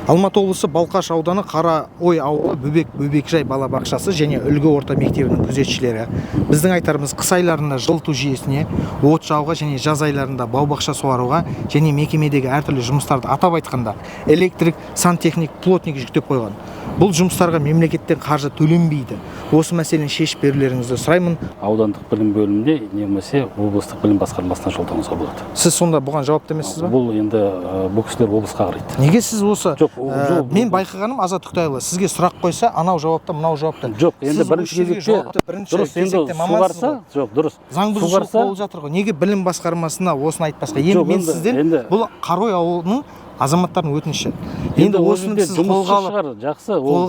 Алматы облысы Балқаш ауданы Қараой ауылы бөбекжай балабақшасы және үлгі орта мектебінің күзетшілері біздің айтарымыз қыс айларында жылыту жүйесіне, от жағуға және жаз айларында бау-бақша суаруға және мекемедегі әртүрлі жұмыстарды атап айтқанда электрик, сантехник, плотник жүктеп қойған. Бұл жұмыстарға мемлекеттен қаржы төленбейді. Осы мәселені шешіп берулеріңізді сұраймын. Аудандық білім бөлімінде немесе облыстық білім басқармасына жолдауыңызға болады. Сіз сонда бұған жауапты емессіз ба? Бұл енді бұл кісілер облысқа қарайды. Неге сіз осы мен байқағаным Азат Құтайұлы, сізге сұрақ қойса, анау жауапты, мынау жауапты. Жоқ, енді бірінші кезекте су барса, жоқ, дұрыс. Заң бұзушылық болып жатыр ғой. Неге білім басқармасына осыны айтпасқа? Енді мен сізден бұл Қарой ауылының азаматтардың өтініші. Енді осыны сіз қолға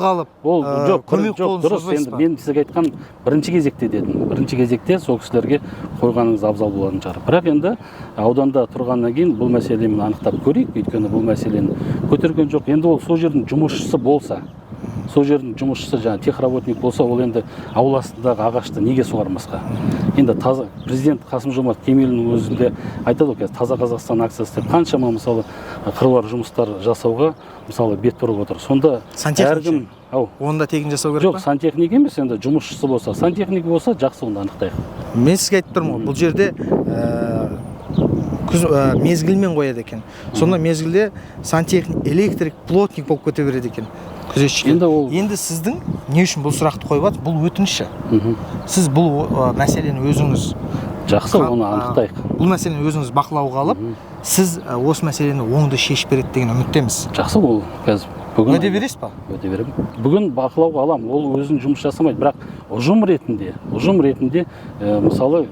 алып, көмек қолын созбайсыз ба? Мен сізге айтқан бірінші кезекте дедім. Бірінші кезекте сол кісілерге қойғаныңыз абзал болатын шығар. Бірақ енді ауданда тұрғаннан кейін бұл мәселені анықтап көрейік. Өйткені бұл мәселені көтерген жоқ. Енді ол сол жердің жұмысшысы болса, сол жердің жұмысшысы жаңа техработник болса, ол енді ауласындағы ағашты неге суармасқа? Енді таза президент Қасым-Жомарт Кемелұлының өзінде айтады ғой, таза Қазақстан акциясы деп қаншама мысалы қыруар жұмыстар жасауға мысалы бет бұрып отыр. Сонда әркім онда тегін жасау керек па? Жоқ, сантехник емес, енді жұмысшысы болса, сантехник болса жақсы, онда анықтайық. Мен сізге айтып тұрмын, бұл жерде мезгілмен қояды екен. Сонда мезгілде сантехник, электрик, плотник болып кете береді екен. Енді сіздің не үшін бұл сұрақты қойып жатыр? Бұл өтініші. Сіз бұл мәселені өзіңіз жақсы, оны анықтайық. Бұл мәселені өзіңіз бақылауға алып, сіз осы мәселені оңды шешіп береді деген үміттеміз. Жақсы, ол қазір Өте бересіз ба? Өте беремін. Бүгін бақылауға алам, ол өзін жұмыс жасамайды, бірақ ұжым ретінде мысалы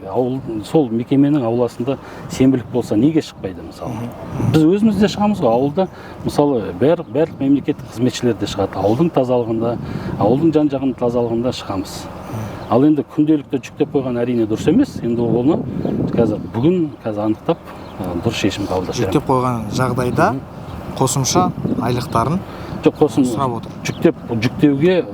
сол мекеменің ауласында сенбілік болса неге шықпайды мысалы? Біз өзіміз де шығамыз ғой, ауылда мысалы барлық мемлекеттік қызметшілер де шығады, ауылдың тазалығында, ауылдың жан-жағының тазалығында шығамыз. Ал енді күнделікті жүктеп қойған әрине дұрыс емес, енді оны бүгін анықтап дұрыс шешім қабылдап береміз. Жүктеп қойған жағдайда қосымша айлықтарын сұрап отыр. Жүктеуге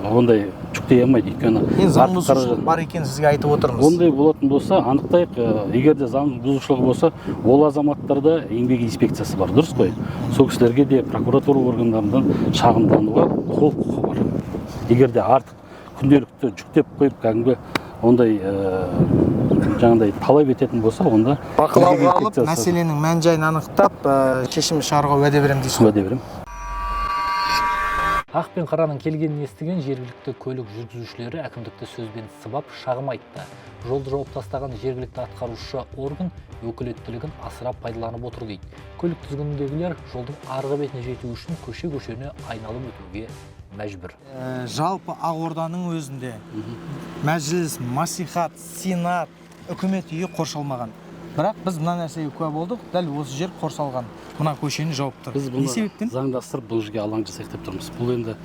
ондай жүктей алмайды, өйткені заң бұзушылық бар екенін сізге айтып отырмыз. Ондай болатын болса, анықтайық, егер де заң бұзушылығы болса, ол азаматтарда еңбек инспекциясы бар, дұрыс қой. Сол кісілерге де прокуратура органдарынан шағымдануға құқығы бар. Егер де артық күнделікті жүктеп қойып, кәдімгі ондай жаңағыдай талап ететін болса, онда бақылауға алып, мәселенің мән-жайын анықтап, шешім шығаруға уәде беремін дейсіз. Уәде беремін. Ақ пен қараның келгенін естіген жергілікті көлік жүргізушілері әкімдікті сөзбен сыбап шағым айтты. Жолды жауып тастаған жергілікті атқарушы орган өкілеттілігін асыра пайдаланып отыр дейді. Көлік тізгініндегілер жолдың арғы бетіне жету үшін көше-көшені айналып өтуге мәжбүр. Жалпы Ақорданың өзінде мәжіліс, маслихат, сенат, үкімет үйі қоршалмаған. Бірақ біз мына нәрсеге куә болдық, дәл осы жер қоршалған. Мына көшені жауып тұр. Біз бұны заңдастырып бұл жерге алаң жасайық деп тұрмыз. Бұл енді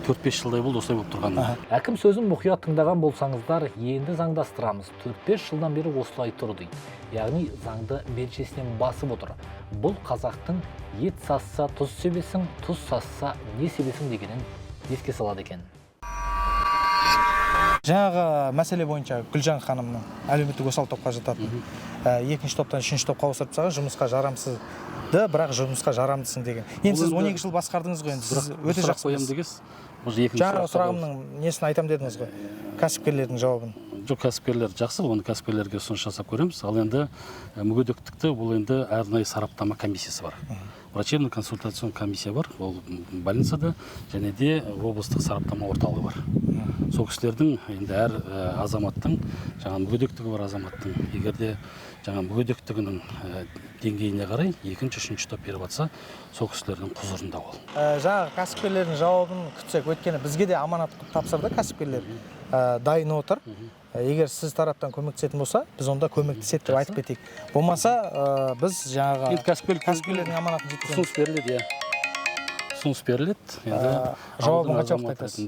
4-5 жылдай болды осылай болып тұрған. Әкім сөзін мұқият тыңдаған болсаңыздар, енді заңдастырамыз. 4-5 жылдан бері осылай тұр дейді. Яғни заңды белшесінен басып отыр. Бұл қазақтың ет сасса тұз себесің, тұз сасса не себесің дегенін еске салады екен. Жаңағы мәселе бойынша Гүлжан ханымның әлеуметтік осал топқа жататын. Екінші топтан үшінші топқа ауысырып тастаған, жұмысқа жарамсызды, бірақ жұмысқа жарамдысың деген. Енді сіз 12 жыл басқардыңыз ғой, енді сіз өте жақсы қоямын. Жаңағы сұрағымның несін айтам дедіңіз ғой, кәсіпкерлердің жауабын. Жоқ, кәсіпкерлер жақсы, оны кәсіпкерлерге ұсыныс жасап көреміз. Ал енді мүгедектікті бұл енді арнайы сараптама комиссиясы бар. Врачебный консультацион комиссия бар, ол больницада және де облыстық сараптама орталығы бар. Сол кісілердің енді әр азаматтың, жаңа мүгедектігі бар азаматтың, егер де жаңа мүгедектігінің деңгейіне қарай екінші, үшінші топ беріп жатса, сол кісілердің құзырында ол. Жаңа кәсіпкерлердің жауабын күтсек, өйткені бізге де аманат тапсырды кәсіпкерлер. Дайын отыр. Егер сіз тараптан көмектесетін болса, біз онда көмектеседі деп айтып кетейік. Болмаса, біз жаңағы кәсіпкерлердің аманатын жеткіземіз. Ұсыныс беріледі, ұсыныс беріледі. Жауабын қаншалықты айтасыз?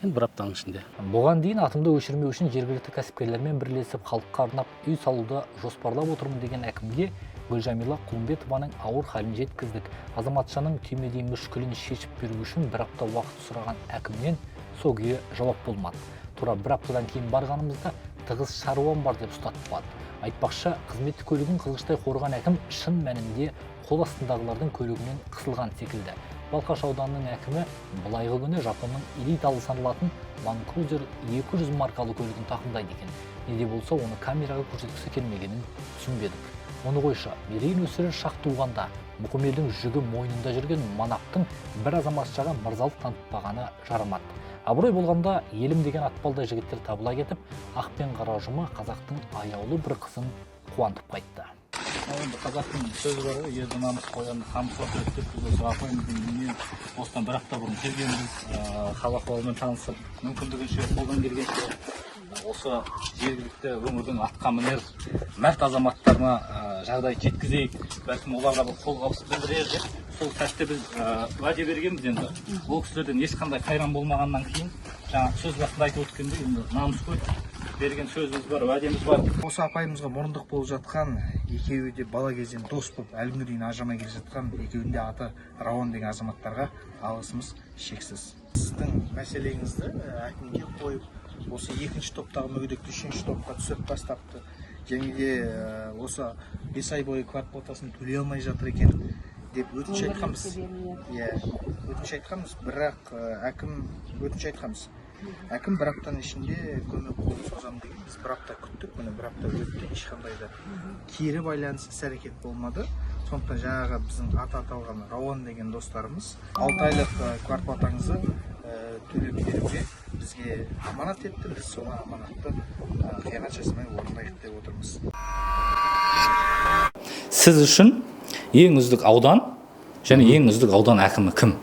Енді бір аптаның ішінде. Бұған дейін атымды өшірмеу үшін жергілікті кәсіпкерлермен бірлесіп халыққа арнап үй салуды жоспарлап отырмын деген әкімге Гүлжамила Құлымбетованың ауыр халін жеткіздік. Азаматшаның түймедей мүшкілін шешіп беру үшін бір апта уақыт сұраған әкімнен сол күйі жауап болмады. Тура бір аптадан кейін барғанымызда тығыз шаруам бар деп ұстатпады. Айтпақшы, қызметтік көлігін қылғыштай қорған әкім шын мәнінде қол астындағылардың көлігінен қысылған секілді. Балқаш ауданының әкімі былайғы күні Жапонның элиталы саналатын Land Cruiser 200 маркалы көлігін тақымдайды екен. Неде болса, оны камераға көрсеткісі келмегенін түсінбедік. Оны қойшы, мерейін өсірер шақ туғанда, Мұқымелдің жүгі мойнында жүрген манаптың бір азаматшаға мырзалық танытпағаны жарамады. Абырой болғанда елім деген атпалдай жігіттер табыла кетіп, ақ пен қара ұжымы қазақтың аяулы бір қызын қуантып қайтты. Қазақтың сөзі бар ғой, ерді намыс қоянды қамыс өтіп деп біз осы апайымыздың осыдан бір апта бұрын келгенбіз, хал ахуалымен танысып, мүмкіндігінше қолдан келгенше осы жергілікті өңірдің атқа мінер мәрт азаматтарына жағдай жеткізейік, бәлкім оларға бір қолғабыс білдірер деп сол сәтте біз уәде бергенбіз. Енді ол кісілерден ешқандай қайран болмағаннан кейін жаңа сөз басында айтып өткендей, енді намыс қой берген сөзіміз бар, уәдеміз бар. Осы апайымызға мұрындық болып жатқан, екеуі де бала кезден дос болып әлі күнге дейін ажырамай келе жатқан, екеуінде аты Рауан деген азаматтарға алғысымыз шексіз. Сіздің мәселеңізді әкімге қойып, осы екінші топтағы мүгедекті үшінші топқа түсіріп тастапты. Және де осы 5 ай бойы квартплатасын төлей алмай жатыр екен деп өтініш айтқанбыз. Иә, өтініш айтқанбыз, бірақ әкім өтініш айтқанбыз. Әкім бір аптаның ішінде көмек қолын созам деген. Біз бір апта күттік, міне бір апта өтті, ешқандай да кері байланыс іс-әрекет болмады. Сондықтан жаңағы біздің аталған Рауан деген достарымыз 6 айлық квартплатаңызды төлеп беруге бізге аманат етті. Біз соны аманатты қиянат жасамай орындайық деп отырмыз. Сіз үшін ең үздік аудан және ең үздік аудан әкімі кім?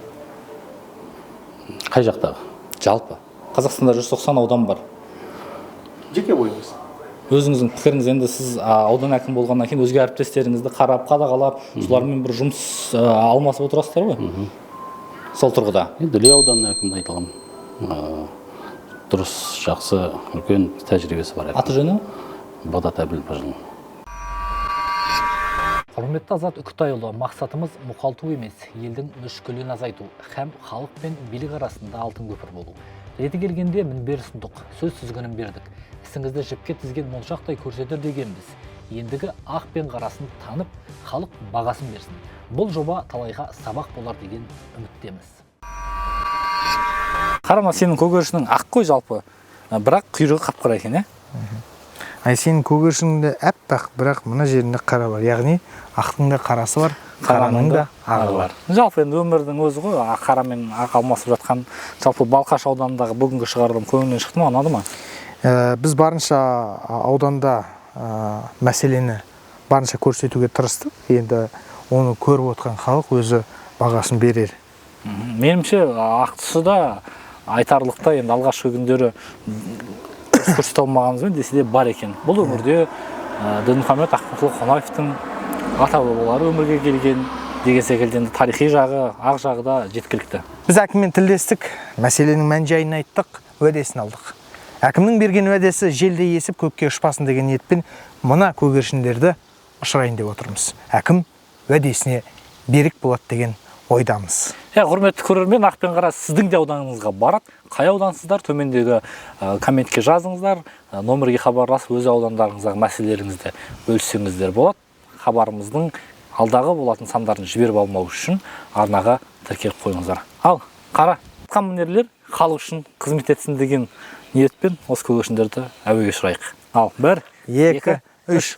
Қай жақтағы? Жалпы. Қазақстанда 190 аудан бар. Жеке ойыңыз. Өзіңіздің пікіріңіз, енді сіз аудан әкім болғаннан кейін өзге әріптестеріңізді қарап, қадағалап, солармен бір жұмыс алмасып отырасыздар ғой? Сол тұрғыда. Енді Іле ауданының әкімін айта аламын. Дұрыс, жақсы, үлкен тәжірибесі бар. Аты жөні? Бағдат Әбілбажының. Құрметті Азат Үкітайұлы, мақсатымыз мұқалту емес, елдің мүшкілін азайту, һәм халық пен билік арасында алтын көпір болу. Реті келгенде мінбер сұндық, сөз сүзгінін бердік. Ісіңізді жіпке тізген моншақтай көрсетер дегенбіз. Ендігі ақ пен қарасын танып, халық бағасын берсін. Бұл жоба талайға сабақ болар деген үміттеміз. Қарама, сенің көгершінің ақ қой жалпы, бірақ құйрығы қап-қара екен, Сенің көгершіңде әппақ, бірақ мына жерінде қара бар. Яғни ақтың да қарасы бар, қараның да ағы бар. Жалпы енді өмірдің өзі ғой, қара мен ақ алмасып жатқан. Жалпы Балқаш ауданындағы бүгінгі шығарылым көңілінен шықты ма, ұнады ма? Біз барынша ауданда мәселені барынша көрсетуге тырыстық. Енді оны көріп отқан халық өзі бағасын берер. Менімше ақ түсі да айтарлықта, енді алғашқы күндері көрсете алмағанымызбен десе де бар екен. Бұл өмірде Дінмұхамед Ахметұлы Қонаевтың ата-бабалары өмірге келген деген секілді тарихи жағы, ақ жағы да жеткілікті. Біз әкіммен тілдестік, мәселенің мән-жайын айттық, уәдесін алдық. Әкімнің берген уәдесі желдей есіп көкке ұшпасын деген ниетпен мына көгершіндерді ұшырайын деп отырмыз. Әкім уәдесіне берік болады деген ойдамыз. Құрметті көрермен, ақ пен қара сіздің де ауданыңызға барады. Қай аудансыздар, төмендегі комментке жазыңыздар, номерге хабарласып өз аудандарыңыздағы мәселелеріңізді бөліссеңіздер болады. Хабарымыздың алдағы болатын сандарын жіберіп алмау үшін арнаға тіркеліп қойыңыздар. Ал қара атқамінерлер халық үшін қызмет етсін деген ниетпен осы көгершіндерді әуеге ұшырайық. Ал 1, 2, 3